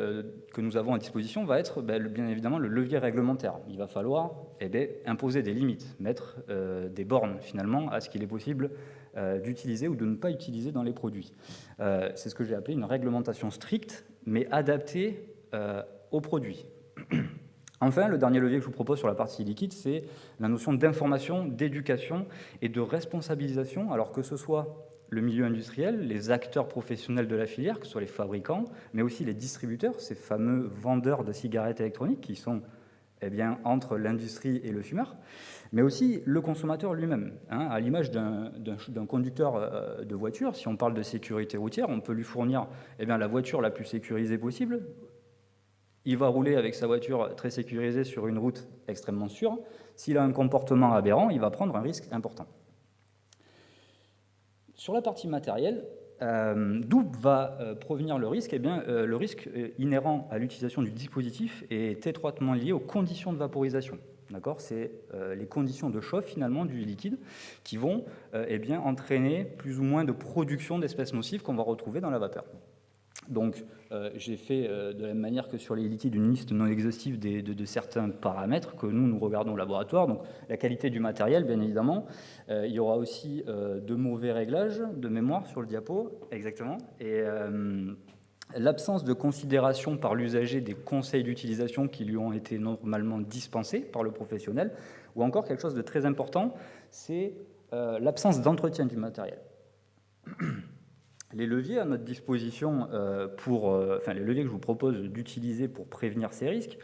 que nous avons à disposition va être bien évidemment le levier réglementaire. Il va falloir imposer des limites, mettre des bornes finalement à ce qu'il est possible d'utiliser ou de ne pas utiliser dans les produits. C'est ce que j'ai appelé une réglementation stricte, mais adaptée aux produits. Enfin, le dernier levier que je vous propose sur la partie liquide, c'est la notion d'information, d'éducation et de responsabilisation, alors que ce soit le milieu industriel, les acteurs professionnels de la filière, que ce soit les fabricants, mais aussi les distributeurs, ces fameux vendeurs de cigarettes électroniques qui sont entre l'industrie et le fumeur, mais aussi le consommateur lui-même. À l'image d'un conducteur de voiture, si on parle de sécurité routière, on peut lui fournir la voiture la plus sécurisée possible. Il va rouler avec sa voiture très sécurisée sur une route extrêmement sûre. S'il a un comportement aberrant, il va prendre un risque important. Sur la partie matérielle, d'où va provenir le risque ? Le risque inhérent à l'utilisation du dispositif est étroitement lié aux conditions de vaporisation. D'accord ? C'est les conditions de chauffe finalement du liquide qui vont entraîner plus ou moins de production d'espèces nocives qu'on va retrouver dans la vapeur. Donc, j'ai fait de la même manière que sur les liquides une liste non exhaustive de certains paramètres que nous regardons au laboratoire. Donc, la qualité du matériel, bien évidemment. Il y aura aussi de mauvais réglages de mémoire sur le diapo, exactement. Et l'absence de considération par l'usager des conseils d'utilisation qui lui ont été normalement dispensés par le professionnel. Ou encore, quelque chose de très important, c'est l'absence d'entretien du matériel. Les leviers à notre disposition, les leviers que je vous propose d'utiliser pour prévenir ces risques,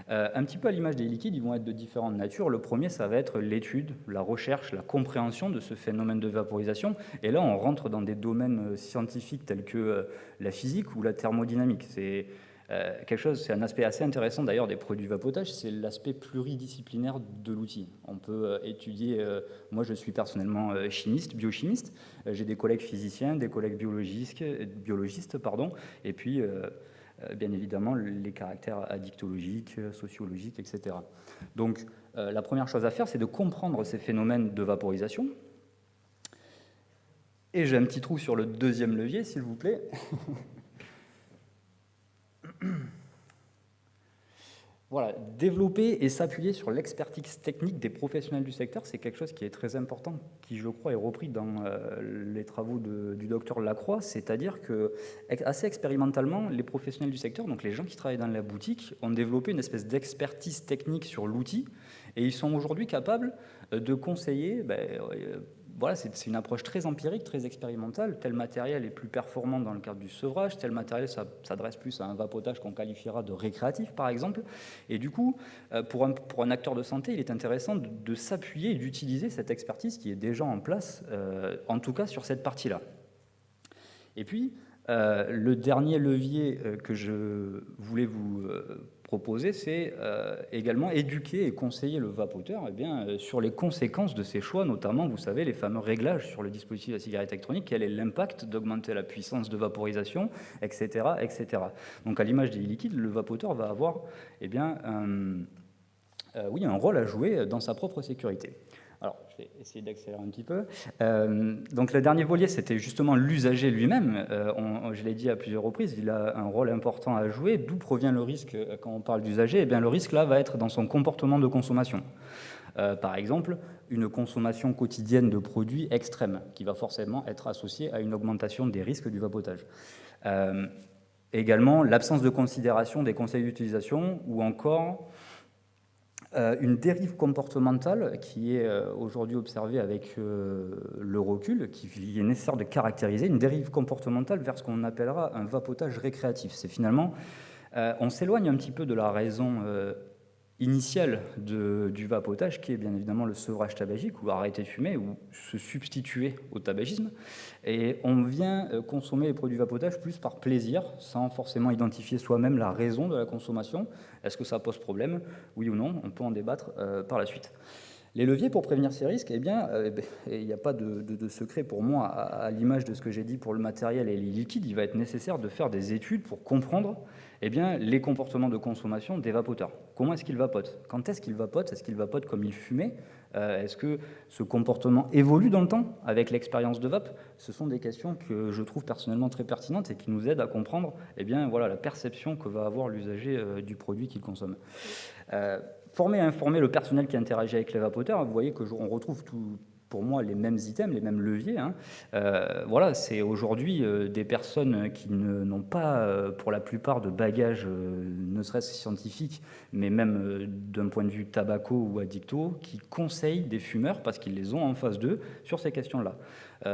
un petit peu à l'image des liquides, ils vont être de différentes natures. Le premier, ça va être l'étude, la recherche, la compréhension de ce phénomène de vaporisation. Et là, on rentre dans des domaines scientifiques tels que la physique ou la thermodynamique. C'est c'est un aspect assez intéressant d'ailleurs des produits vapotage, c'est l'aspect pluridisciplinaire de l'outil. On peut étudier, moi je suis personnellement chimiste, biochimiste, j'ai des collègues physiciens, des collègues biologistes, et puis bien évidemment les caractères addictologiques, sociologiques, etc. Donc la première chose à faire, c'est de comprendre ces phénomènes de vaporisation. Et j'ai un petit trou sur le deuxième levier, s'il vous plaît. Voilà, développer et s'appuyer sur l'expertise technique des professionnels du secteur, c'est quelque chose qui est très important, qui je crois est repris dans les travaux du docteur Lacroix, c'est-à-dire que assez expérimentalement, les professionnels du secteur, donc les gens qui travaillent dans la boutique, ont développé une espèce d'expertise technique sur l'outil et ils sont aujourd'hui capables de conseiller. Voilà, c'est une approche très empirique, très expérimentale. Tel matériel est plus performant dans le cadre du sevrage, tel matériel s'adresse plus à un vapotage qu'on qualifiera de récréatif, par exemple. Et du coup, pour un acteur de santé, il est intéressant de s'appuyer et d'utiliser cette expertise qui est déjà en place, en tout cas sur cette partie-là. Et puis, le dernier levier que je voulais vous proposer, c'est également éduquer et conseiller le vapoteur sur les conséquences de ses choix, notamment, vous savez, les fameux réglages sur le dispositif de la cigarette électronique, quel est l'impact d'augmenter la puissance de vaporisation, etc., etc. Donc, à l'image des liquides, le vapoteur va avoir un rôle à jouer dans sa propre sécurité. Alors, je vais essayer d'accélérer un petit peu. Donc, le dernier volet, c'était justement l'usager lui-même. Je l'ai dit à plusieurs reprises, il a un rôle important à jouer. D'où provient le risque quand on parle d'usager ? Le risque, là, va être dans son comportement de consommation. Par exemple, une consommation quotidienne de produits extrêmes, qui va forcément être associée à une augmentation des risques du vapotage. Également, l'absence de considération des conseils d'utilisation, ou encore une dérive comportementale qui est aujourd'hui observée avec le recul, qui est nécessaire de caractériser, une dérive comportementale vers ce qu'on appellera un vapotage récréatif. C'est finalement, on s'éloigne un petit peu de la raison initial du vapotage, qui est bien évidemment le sevrage tabagique, ou arrêter de fumer, ou se substituer au tabagisme. Et on vient consommer les produits vapotage plus par plaisir, sans forcément identifier soi-même la raison de la consommation. Est-ce que ça pose problème? Oui ou non? On peut en débattre par la suite. Les leviers pour prévenir ces risques, eh bien, il n'y a pas de secret pour moi, à l'image de ce que j'ai dit pour le matériel et les liquides. Il va être nécessaire de faire des études pour comprendre les comportements de consommation des vapoteurs. Comment est-ce qu'ils vapotent? Quand est-ce qu'ils vapotent? Est-ce qu'ils vapotent comme ils fumaient? Est-ce que ce comportement évolue dans le temps avec l'expérience de vape? Ce sont des questions que je trouve personnellement très pertinentes et qui nous aident à comprendre la perception que va avoir l'usager du produit qu'il consomme. Former et informer le personnel qui interagit avec les vapoteurs, vous voyez qu'on retrouve pour moi les mêmes items, les mêmes leviers. C'est aujourd'hui des personnes qui n'ont pas, pour la plupart, de bagages, ne serait-ce scientifiques, mais même d'un point de vue tabaco ou addicto, qui conseillent des fumeurs parce qu'ils les ont en face d'eux sur ces questions-là.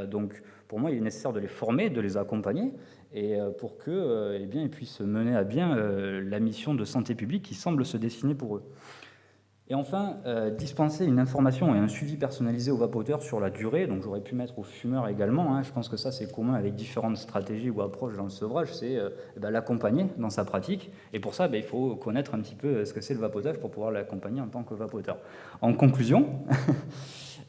Donc, pour moi, il est nécessaire de les former, de les accompagner, et pour qu'ils puissent mener à bien la mission de santé publique qui semble se dessiner pour eux. Et enfin, dispenser une information et un suivi personnalisé aux vapoteurs sur la durée. Donc j'aurais pu mettre aux fumeurs également. Je pense que ça, c'est commun avec différentes stratégies ou approches dans le sevrage. C'est l'accompagner dans sa pratique. Et pour ça, il faut connaître un petit peu ce que c'est le vapotage pour pouvoir l'accompagner en tant que vapoteur. En conclusion,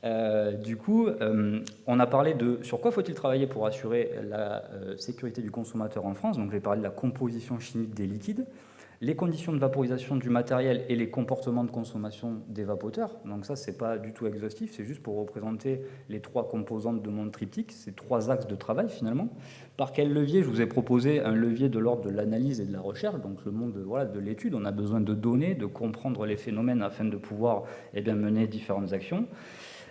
on a parlé de sur quoi faut-il travailler pour assurer la sécurité du consommateur en France. Donc j'ai parlé de la composition chimique des liquides, les conditions de vaporisation du matériel et les comportements de consommation des vapoteurs. Donc ça, c'est pas du tout exhaustif, c'est juste pour représenter les trois composantes de mon triptyque, ces trois axes de travail finalement. Par quel levier? Je vous ai proposé un levier de l'ordre de l'analyse et de la recherche, donc le monde de l'étude. On a besoin de données, de comprendre les phénomènes afin de pouvoir mener différentes actions.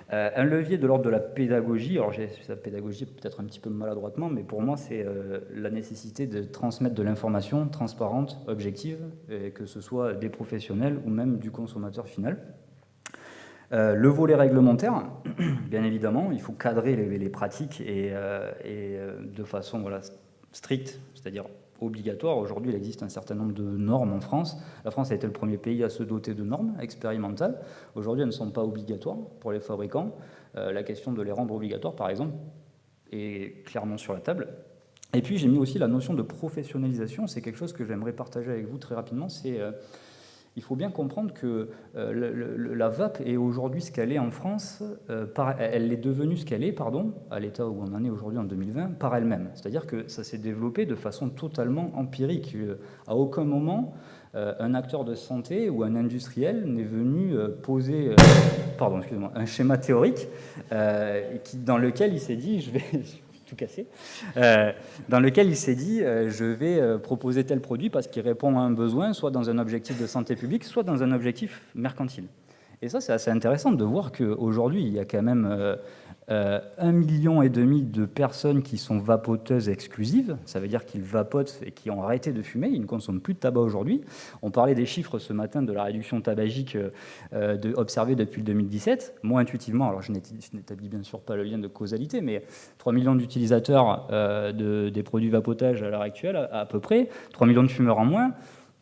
Un levier de l'ordre de la pédagogie, alors j'ai la pédagogie peut-être un petit peu maladroitement, mais pour moi c'est la nécessité de transmettre de l'information transparente, objective, que ce soit des professionnels ou même du consommateur final. Le volet réglementaire, bien évidemment, il faut cadrer les pratiques et de façon stricte, c'est-à-dire obligatoire. Aujourd'hui, il existe un certain nombre de normes en France. La France a été le premier pays à se doter de normes expérimentales. Aujourd'hui, elles ne sont pas obligatoires pour les fabricants. La question de les rendre obligatoires, par exemple, est clairement sur la table. Et puis, j'ai mis aussi la notion de professionnalisation. C'est quelque chose que j'aimerais partager avec vous très rapidement. Il faut bien comprendre que la vape est aujourd'hui ce qu'elle est en France, elle est devenue ce qu'elle est, à l'état où on en est aujourd'hui en 2020, par elle-même. C'est-à-dire que ça s'est développé de façon totalement empirique. À aucun moment, un acteur de santé ou un industriel n'est venu poser un schéma théorique dans lequel il s'est dit, je vais tout cassé, dans lequel il s'est dit je vais proposer tel produit parce qu'il répond à un besoin, soit dans un objectif de santé publique, soit dans un objectif mercantile. Et ça, c'est assez intéressant de voir qu'aujourd'hui, il y a quand même 1,5 million de personnes qui sont vapoteuses exclusives. Ça veut dire qu'ils vapotent et qui ont arrêté de fumer. Ils ne consomment plus de tabac aujourd'hui. On parlait des chiffres ce matin de la réduction tabagique observée depuis le 2017. Moi, intuitivement, alors je n'établis bien sûr pas le lien de causalité, mais 3 millions d'utilisateurs des produits vapotage à l'heure actuelle, à peu près, 3 millions de fumeurs en moins.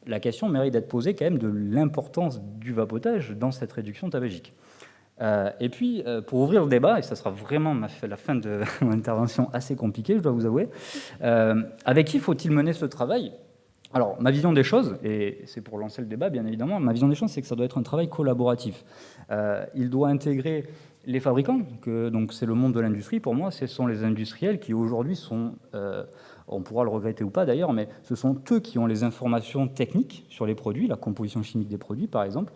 La question mérite d'être posée quand même de l'importance du vapotage dans cette réduction tabagique. Et puis, pour ouvrir le débat, et ça sera vraiment la fin de mon intervention assez compliquée, je dois vous avouer, avec qui faut-il mener ce travail? Alors, ma vision des choses, et c'est pour lancer le débat, bien évidemment, ma vision des choses, c'est que ça doit être un travail collaboratif. Il doit intégrer les fabricants, donc c'est le monde de l'industrie. Pour moi, ce sont les industriels qui aujourd'hui sont, on pourra le regretter ou pas d'ailleurs, mais ce sont eux qui ont les informations techniques sur les produits, la composition chimique des produits par exemple,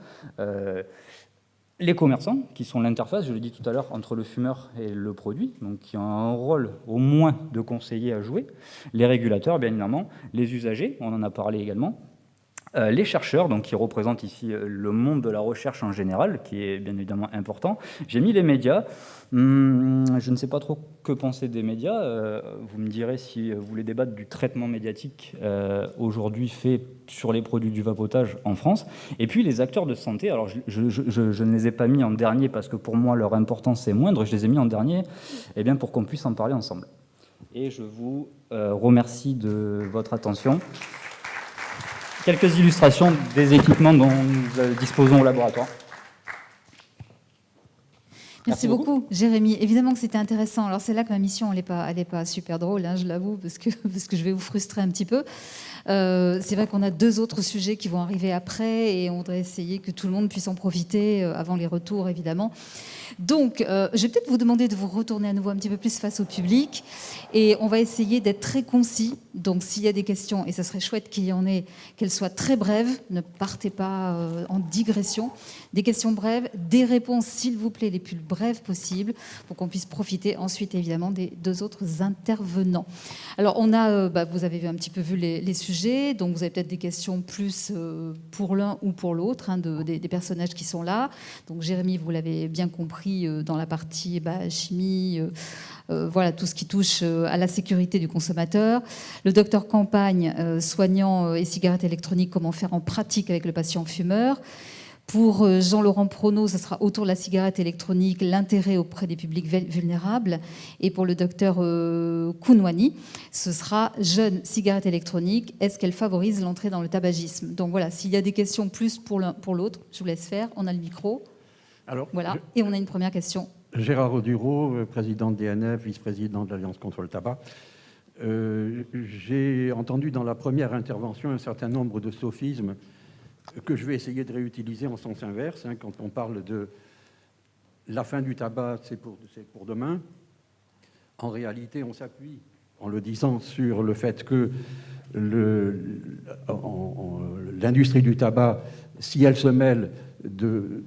les commerçants, qui sont l'interface, je l'ai dit tout à l'heure, entre le fumeur et le produit, donc qui ont un rôle au moins de conseiller à jouer, les régulateurs, bien évidemment, les usagers, on en a parlé également, les chercheurs, donc qui représentent ici le monde de la recherche en général, qui est bien évidemment important. J'ai mis les médias. Je ne sais pas trop que penser des médias. Vous me direz si vous voulez débattre du traitement médiatique aujourd'hui fait sur les produits du vapotage en France. Et puis les acteurs de santé. Alors je ne les ai pas mis en dernier parce que pour moi leur importance est moindre. Je les ai mis en dernier pour qu'on puisse en parler ensemble. Et je vous remercie de votre attention. quelques illustrations des équipements dont nous disposons au laboratoire. Merci beaucoup, Jérémy. Évidemment que c'était intéressant. Alors c'est là que ma mission, elle n'est pas super drôle, hein, je l'avoue, parce que je vais vous frustrer un petit peu. C'est vrai qu'on a 2 autres sujets qui vont arriver après et on voudrait essayer que tout le monde puisse en profiter avant les retours, évidemment. Donc, je vais peut-être vous demander de vous retourner à nouveau un petit peu plus face au public et on va essayer d'être très concis. Donc, s'il y a des questions, et ça serait chouette qu'il y en ait, qu'elles soient très brèves, ne partez pas en digression. Des questions brèves, des réponses, s'il vous plaît, les plus brèves possibles pour qu'on puisse profiter ensuite, évidemment, des 2 autres intervenants. Alors, on a, vous avez un petit peu vu les sujets, donc vous avez peut-être des questions plus pour l'un ou pour l'autre, hein, des personnages qui sont là. Donc, Jérémy, vous l'avez bien compris, dans la partie chimie, voilà, tout ce qui touche à la sécurité du consommateur. Le docteur Campagne, soignant et cigarettes électroniques, comment faire en pratique avec le patient fumeur. Pour Jean-Laurent Prono, ce sera autour de la cigarette électronique, l'intérêt auprès des publics vulnérables. Et pour le docteur Kounouani, ce sera jeune cigarette électronique, est-ce qu'elle favorise l'entrée dans le tabagisme? Donc voilà, s'il y a des questions plus pour l'un pour l'autre, je vous laisse faire, on a le micro. Alors, voilà, et on a une première question. Gérard Audureau, président de DNF, vice-président de l'Alliance contre le tabac. J'ai entendu dans la première intervention un certain nombre de sophismes que je vais essayer de réutiliser en sens inverse. Hein, quand on parle de la fin du tabac, c'est pour demain. En réalité, on s'appuie, en le disant, sur le fait que l'industrie du tabac, si elle se mêle de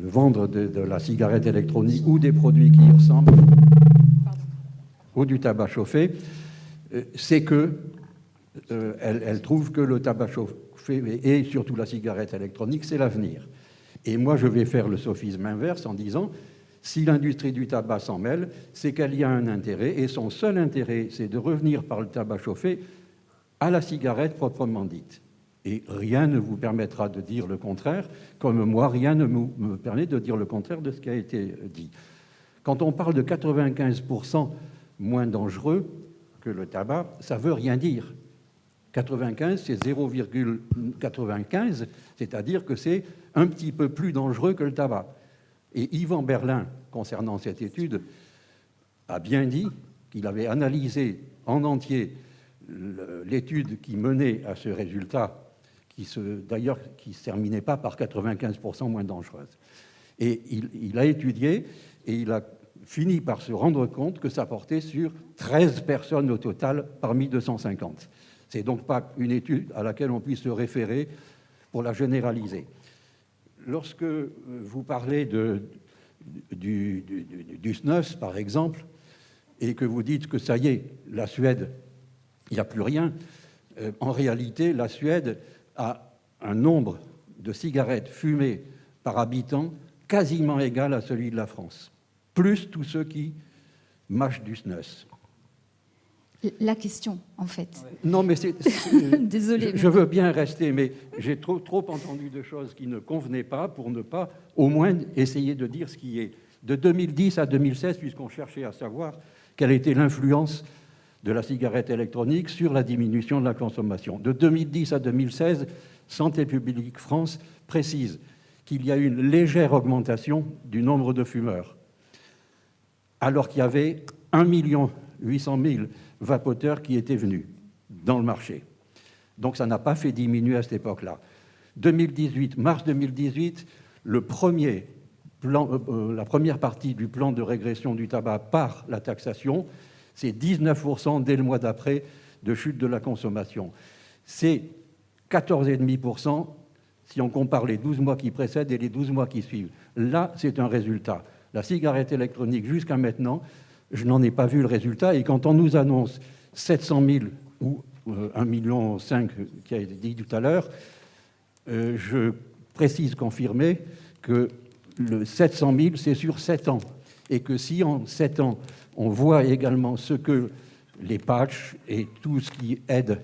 vendre de la cigarette électronique ou des produits qui y ressemblent, ou du tabac chauffé, c'est que elle trouve que le tabac chauffé et surtout la cigarette électronique, c'est l'avenir. Et moi, je vais faire le sophisme inverse en disant, si l'industrie du tabac s'en mêle, c'est qu'elle y a un intérêt, et son seul intérêt, c'est de revenir par le tabac chauffé à la cigarette proprement dite. Et rien ne vous permettra de dire le contraire, comme moi, rien ne me permet de dire le contraire de ce qui a été dit. Quand on parle de 95% moins dangereux que le tabac, ça ne veut rien dire. 95, c'est 0,95, c'est-à-dire que c'est un petit peu plus dangereux que le tabac. Et Yvan Berlin, concernant cette étude, a bien dit qu'il avait analysé en entier l'étude qui menait à ce résultat, d'ailleurs qui ne se terminait pas par 95% moins dangereuse. Et il a étudié et il a fini par se rendre compte que ça portait sur 13 personnes au total parmi 250. C'est donc pas une étude à laquelle on puisse se référer pour la généraliser. Lorsque vous parlez du SNUS, par exemple, et que vous dites que ça y est, la Suède, il n'y a plus rien, en réalité, la Suède a un nombre de cigarettes fumées par habitant quasiment égal à celui de la France, plus tous ceux qui mâchent du SNUS. La question, en fait. Non, mais Désolée. Je veux bien rester, mais j'ai trop entendu de choses qui ne convenaient pas pour ne pas, au moins, essayer de dire ce qui est. De 2010 à 2016, puisqu'on cherchait à savoir quelle était l'influence de la cigarette électronique sur la diminution de la consommation. De 2010 à 2016, Santé publique France précise qu'il y a une légère augmentation du nombre de fumeurs, alors qu'il y avait 1 800 000 vapoteurs qui étaient venus dans le marché. Donc ça n'a pas fait diminuer à cette époque-là. 2018, mars 2018, la première partie du plan de régression du tabac par la taxation, c'est 19% dès le mois d'après de chute de la consommation. C'est 14,5% si on compare les 12 mois qui précèdent et les 12 mois qui suivent. Là, c'est un résultat. La cigarette électronique, jusqu'à maintenant, je n'en ai pas vu le résultat. Et quand on nous annonce 700 000 ou 1,5 million qui a été dit tout à l'heure, je précise confirmer que le 700 000, c'est sur 7 ans. Et que si en 7 ans, on voit également ce que les patchs et tout ce qui aide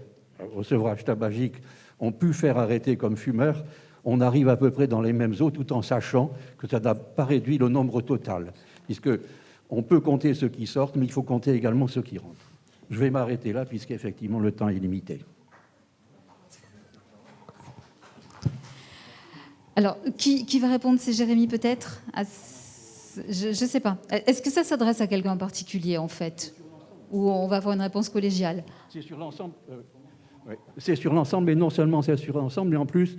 au sevrage tabagique ont pu faire arrêter comme fumeurs, on arrive à peu près dans les mêmes eaux, tout en sachant que ça n'a pas réduit le nombre total. Puisqu'on peut compter ceux qui sortent, mais il faut compter également ceux qui rentrent. Je vais m'arrêter là, puisqu'effectivement, le temps est limité. Alors, qui va répondre? C'est Jérémy peut-être? Je ne sais pas. Est-ce que ça s'adresse à quelqu'un en particulier, en fait? Ou on va avoir une réponse collégiale? C'est sur l'ensemble. Ouais. C'est sur l'ensemble, mais non seulement c'est sur l'ensemble, mais en plus,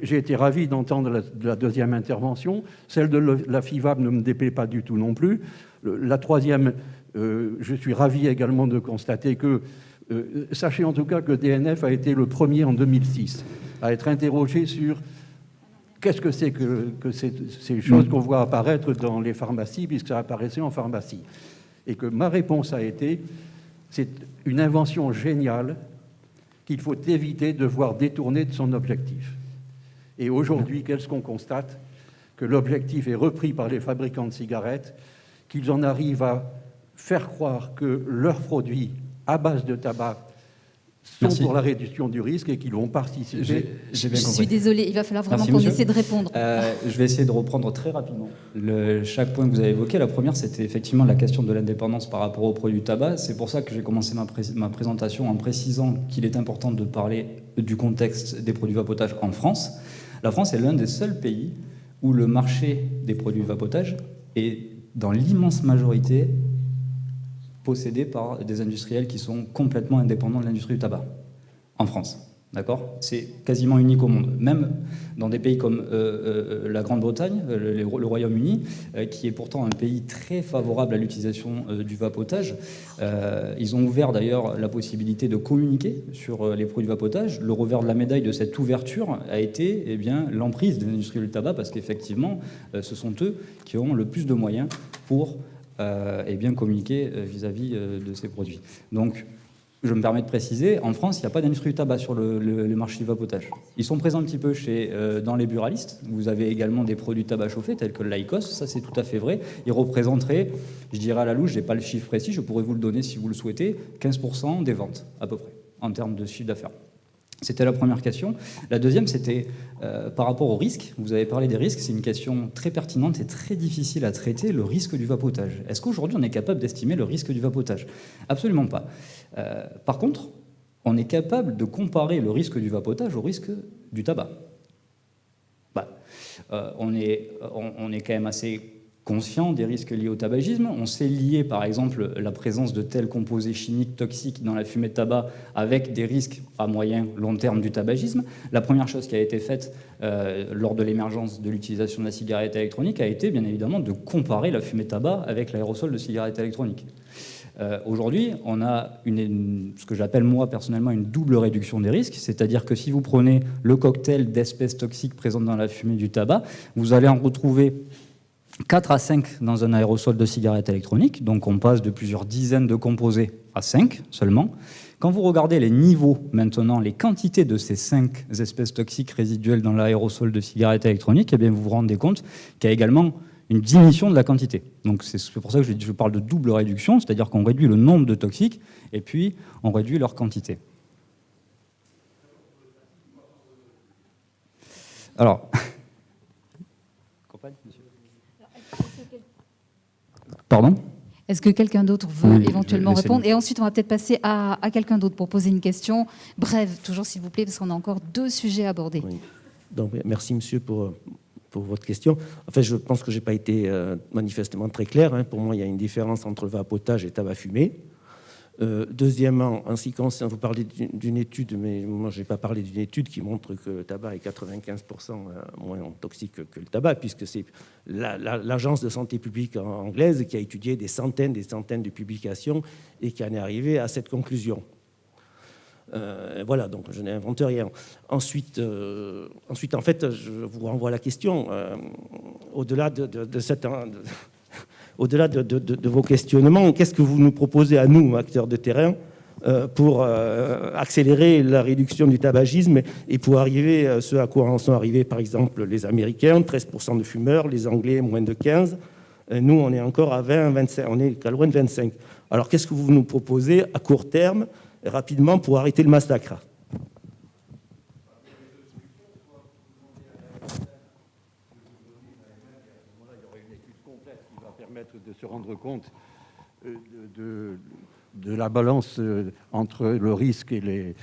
j'ai été ravi d'entendre la deuxième intervention. Celle de la FIVAB ne me déplaît pas du tout non plus. La troisième, je suis ravi également de constater que, sachez en tout cas que DNF a été le premier en 2006 à être interrogé sur qu'est-ce que c'est que ces choses qu'on voit apparaître dans les pharmacies, puisque ça apparaissait en pharmacie. Et que ma réponse a été, c'est une invention géniale qu'il faut éviter de voir détourner de son objectif. Et aujourd'hui, qu'est-ce qu'on constate? Que l'objectif est repris par les fabricants de cigarettes, qu'ils en arrivent à faire croire que leurs produits à base de tabac sont pour la réduction du risque et qu'ils vont participer. Je suis désolée, il va falloir vraiment qu'on essaie de répondre. Je vais essayer de reprendre très rapidement chaque point que vous avez évoqué. La première, c'était effectivement la question de l'indépendance par rapport aux produits du tabac. C'est pour ça que j'ai commencé ma présentation en précisant qu'il est important de parler du contexte des produits vapotage en France. La France est l'un des seuls pays où le marché des produits vapotage est dans l'immense majorité possédés par des industriels qui sont complètement indépendants de l'industrie du tabac, en France. D'accord ? C'est quasiment unique au monde. Même dans des pays comme la Grande-Bretagne, le Royaume-Uni, qui est pourtant un pays très favorable à l'utilisation du vapotage, ils ont ouvert d'ailleurs la possibilité de communiquer sur les produits vapotage. Le revers de la médaille de cette ouverture a été l'emprise des industriels du tabac, parce qu'effectivement, ce sont eux qui ont le plus de moyens pour communiquer vis-à-vis de ces produits. Donc, je me permets de préciser, en France, il n'y a pas d'industrie du tabac sur le marché du vapotage. Ils sont présents un petit peu dans les buralistes. Vous avez également des produits de tabac chauffés, tels que le Lycos, ça c'est tout à fait vrai. Ils représenteraient, je dirais à la louche, je n'ai pas le chiffre précis, je pourrais vous le donner si vous le souhaitez, 15% des ventes, à peu près, en termes de chiffre d'affaires. C'était la première question. La deuxième, c'était par rapport au risque. Vous avez parlé des risques. C'est une question très pertinente et très difficile à traiter, le risque du vapotage. Est-ce qu'aujourd'hui, on est capable d'estimer le risque du vapotage? Absolument pas. Par contre, on est capable de comparer le risque du vapotage au risque du tabac. On est quand même assez conscient des risques liés au tabagisme. On sait lier, par exemple, la présence de tels composés chimiques toxiques dans la fumée de tabac avec des risques à moyen, long terme du tabagisme. La première chose qui a été faite lors de l'émergence de l'utilisation de la cigarette électronique a été, bien évidemment, de comparer la fumée de tabac avec l'aérosol de cigarette électronique. Aujourd'hui, on a ce que j'appelle, moi, personnellement, une double réduction des risques, c'est-à-dire que si vous prenez le cocktail d'espèces toxiques présentes dans la fumée du tabac, vous allez en retrouver 4 à 5 dans un aérosol de cigarette électronique, donc on passe de plusieurs dizaines de composés à 5 seulement. Quand vous regardez les niveaux maintenant, les quantités de ces 5 espèces toxiques résiduelles dans l'aérosol de cigarette électronique, eh bien vous vous rendez compte qu'il y a également une diminution de la quantité. Donc c'est pour ça que je parle de double réduction, c'est-à-dire qu'on réduit le nombre de toxiques et puis on réduit leur quantité. Alors, pardon ? Est-ce que quelqu'un d'autre veut éventuellement répondre? Et ensuite, on va peut-être passer à quelqu'un d'autre pour poser une question. Brève, toujours s'il vous plaît, parce qu'on a encore 2 sujets à aborder. Oui. Donc, merci, monsieur, pour votre question. En fait, je pense que je n'ai pas été manifestement très clair. Pour moi, il y a une différence entre le vapotage et le tabac fumé. Deuxièmement, en ce qui concerne, vous parlez d'une étude, mais moi je n'ai pas parlé d'une étude qui montre que le tabac est 95% moins toxique que le tabac, puisque c'est l'Agence de santé publique anglaise qui a étudié des centaines de publications et qui en est arrivée à cette conclusion. Voilà, donc je n'invente rien. Ensuite, en fait, je vous renvoie à la question. Au-delà de vos questionnements, qu'est-ce que vous nous proposez à nous, acteurs de terrain, pour accélérer la réduction du tabagisme et pour arriver à ce à quoi en sont arrivés, par exemple, les Américains, 13% de fumeurs, les Anglais, moins de 15%. Nous, on est encore à 20, 25, on est à loin de 25. Alors, qu'est-ce que vous nous proposez à court terme, rapidement, pour arrêter le massacre ? De se rendre compte de la balance entre le risque et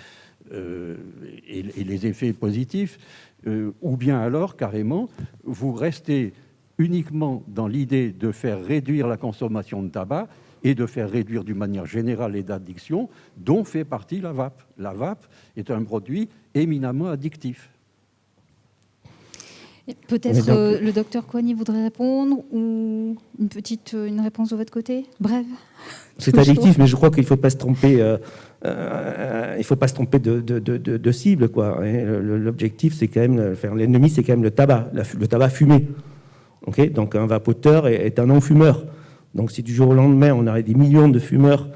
et les effets positifs, ou bien alors, carrément, vous restez uniquement dans l'idée de faire réduire la consommation de tabac et de faire réduire d'une manière générale les addictions, dont fait partie la vape. La vape est un produit éminemment addictif. Peut-être le docteur Coigny voudrait répondre, ou une réponse de votre côté, brève. C'est addictif, mais je crois qu'il ne faut pas se tromper. Il faut pas se tromper de cible, quoi. L'objectif, c'est quand même, l'ennemi, c'est quand même le tabac fumé. Okay, donc un vapoteur est un non-fumeur. Donc si du jour au lendemain, on aurait des millions de fumeurs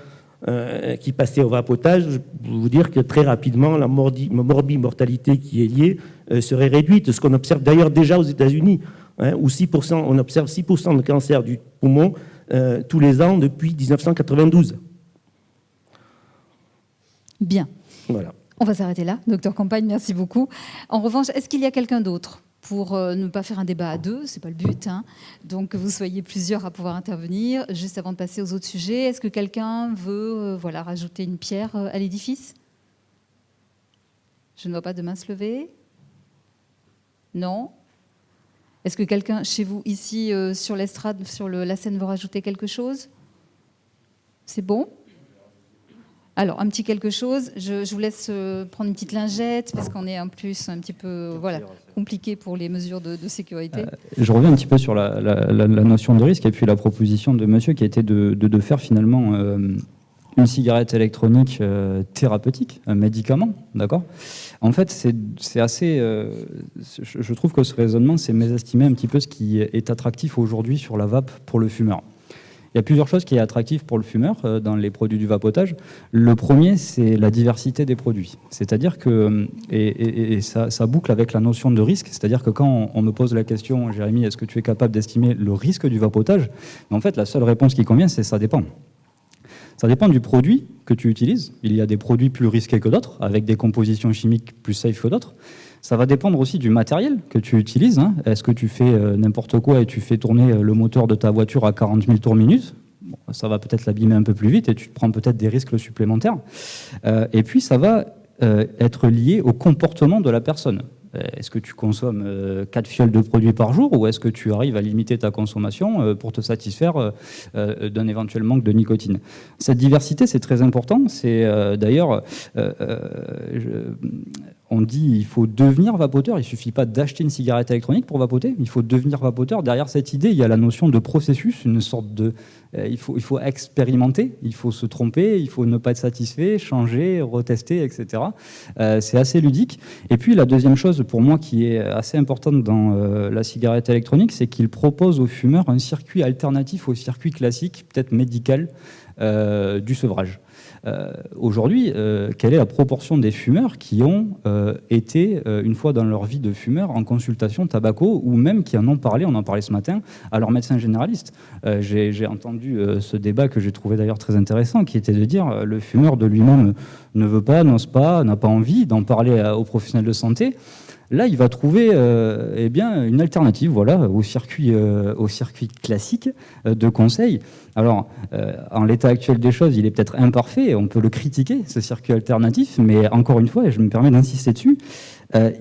qui passaient au vapotage, je peux vous dire que très rapidement, la morbimortalité qui est liée serait réduite. Ce qu'on observe d'ailleurs déjà aux États-Unis, où 6%, on observe 6% de cancer du poumon tous les ans depuis 1992. Bien. Voilà. On va s'arrêter là. Docteur Campagne, merci beaucoup. En revanche, est-ce qu'il y a quelqu'un d'autre pour ne pas faire un débat à deux, c'est pas le but, hein. Donc que vous soyez plusieurs à pouvoir intervenir. Juste avant de passer aux autres sujets, est-ce que quelqu'un veut rajouter une pierre à l'édifice? Je ne vois pas de main se lever. Non? Est-ce que quelqu'un chez vous, ici, sur l'estrade, sur la scène, veut rajouter quelque chose? C'est bon? Alors, un petit quelque chose, je vous laisse prendre une petite lingette, parce qu'on est en plus un petit peu compliqué pour les mesures de sécurité. Je reviens un petit peu sur la notion de risque et puis la proposition de monsieur qui a été de faire finalement une cigarette électronique thérapeutique, un médicament, d'accord? En fait, c'est assez... je trouve que ce raisonnement, c'est mésestimer un petit peu ce qui est attractif aujourd'hui sur la vape pour le fumeur. Il y a plusieurs choses qui sont attractives pour le fumeur dans les produits du vapotage. Le premier, c'est la diversité des produits. C'est-à-dire que, et ça boucle avec la notion de risque, c'est-à-dire que quand on me pose la question, Jérémy, est-ce que tu es capable d'estimer le risque du vapotage? En fait, la seule réponse qui convient, c'est ça dépend. Ça dépend du produit que tu utilises. Il y a des produits plus risqués que d'autres, avec des compositions chimiques plus safe que d'autres. Ça va dépendre aussi du matériel que tu utilises. Hein. Est-ce que tu fais n'importe quoi et tu fais tourner le moteur de ta voiture à 40 000 tours minute? Bon, ça va peut-être l'abîmer un peu plus vite et tu te prends peut-être des risques supplémentaires. Et puis, ça va être lié au comportement de la personne. Est-ce que tu consommes 4 fioles de produits par jour ou est-ce que tu arrives à limiter ta consommation pour te satisfaire d'un éventuel manque de nicotine? Cette diversité, c'est très important. C'est d'ailleurs... on dit qu'il faut devenir vapoteur. Il ne suffit pas d'acheter une cigarette électronique pour vapoter. Il faut devenir vapoteur. Derrière cette idée, il y a la notion de processus, une sorte de... il faut expérimenter, il faut se tromper, il faut ne pas être satisfait, changer, retester, etc. C'est assez ludique. Et puis, la deuxième chose, pour moi, qui est assez importante dans la cigarette électronique, c'est qu'il propose aux fumeurs un circuit alternatif au circuit classique, peut-être médical, du sevrage. Aujourd'hui, quelle est la proportion des fumeurs qui ont été, une fois dans leur vie de fumeur, en consultation tabaco, ou même qui en ont parlé, on en parlait ce matin, à leur médecin généraliste? J'ai entendu ce débat que j'ai trouvé d'ailleurs très intéressant, qui était de dire le fumeur de lui-même ne veut pas, n'ose pas, n'a pas envie d'en parler aux professionnels de santé. Là, il va trouver une alternative au circuit classique de conseil. Alors, en l'état actuel des choses, il est peut-être imparfait, on peut le critiquer, ce circuit alternatif, mais encore une fois, et je me permets d'insister dessus,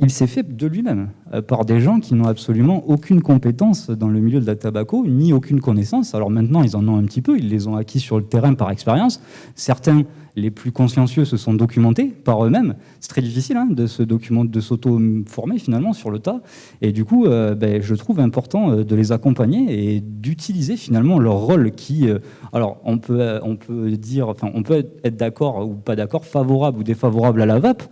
il s'est fait de lui-même, par des gens qui n'ont absolument aucune compétence dans le milieu de la tabaco, ni aucune connaissance. Alors maintenant, ils en ont un petit peu, ils les ont acquis sur le terrain par expérience. Certains, les plus consciencieux, se sont documentés par eux-mêmes. C'est très difficile de s'auto-former finalement sur le tas. Et du coup, je trouve important de les accompagner et d'utiliser finalement leur rôle qui... alors, on peut être d'accord ou pas d'accord, favorable ou défavorable à la vape.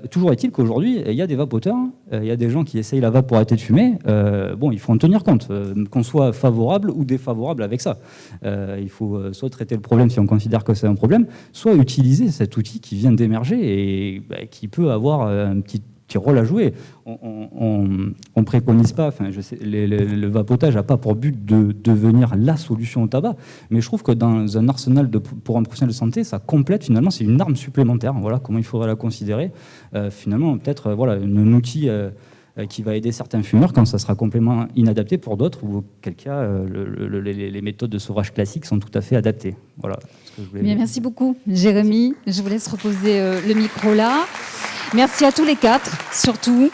Toujours est-il qu'aujourd'hui, il y a des vapoteurs, il y a des gens qui essayent la vape pour arrêter de fumer. Il faut en tenir compte, qu'on soit favorable ou défavorable avec ça. Il faut soit traiter le problème si on considère que c'est un problème, soit utiliser cet outil qui vient d'émerger et qui peut avoir un petit rôle à jouer. On préconise pas, le vapotage n'a pas pour but de devenir la solution au tabac, mais je trouve que dans un arsenal pour un professionnel de santé, ça complète finalement, c'est une arme supplémentaire. Voilà comment il faudrait la considérer. Finalement, peut-être un outil qui va aider certains fumeurs quand ça sera complètement inadapté pour d'autres, ou auquel cas les méthodes de sevrage classiques sont tout à fait adaptées. Voilà ce que je voulais dire. Merci beaucoup, Jérémy. Je vous laisse reposer le micro là. Merci à tous les quatre, surtout.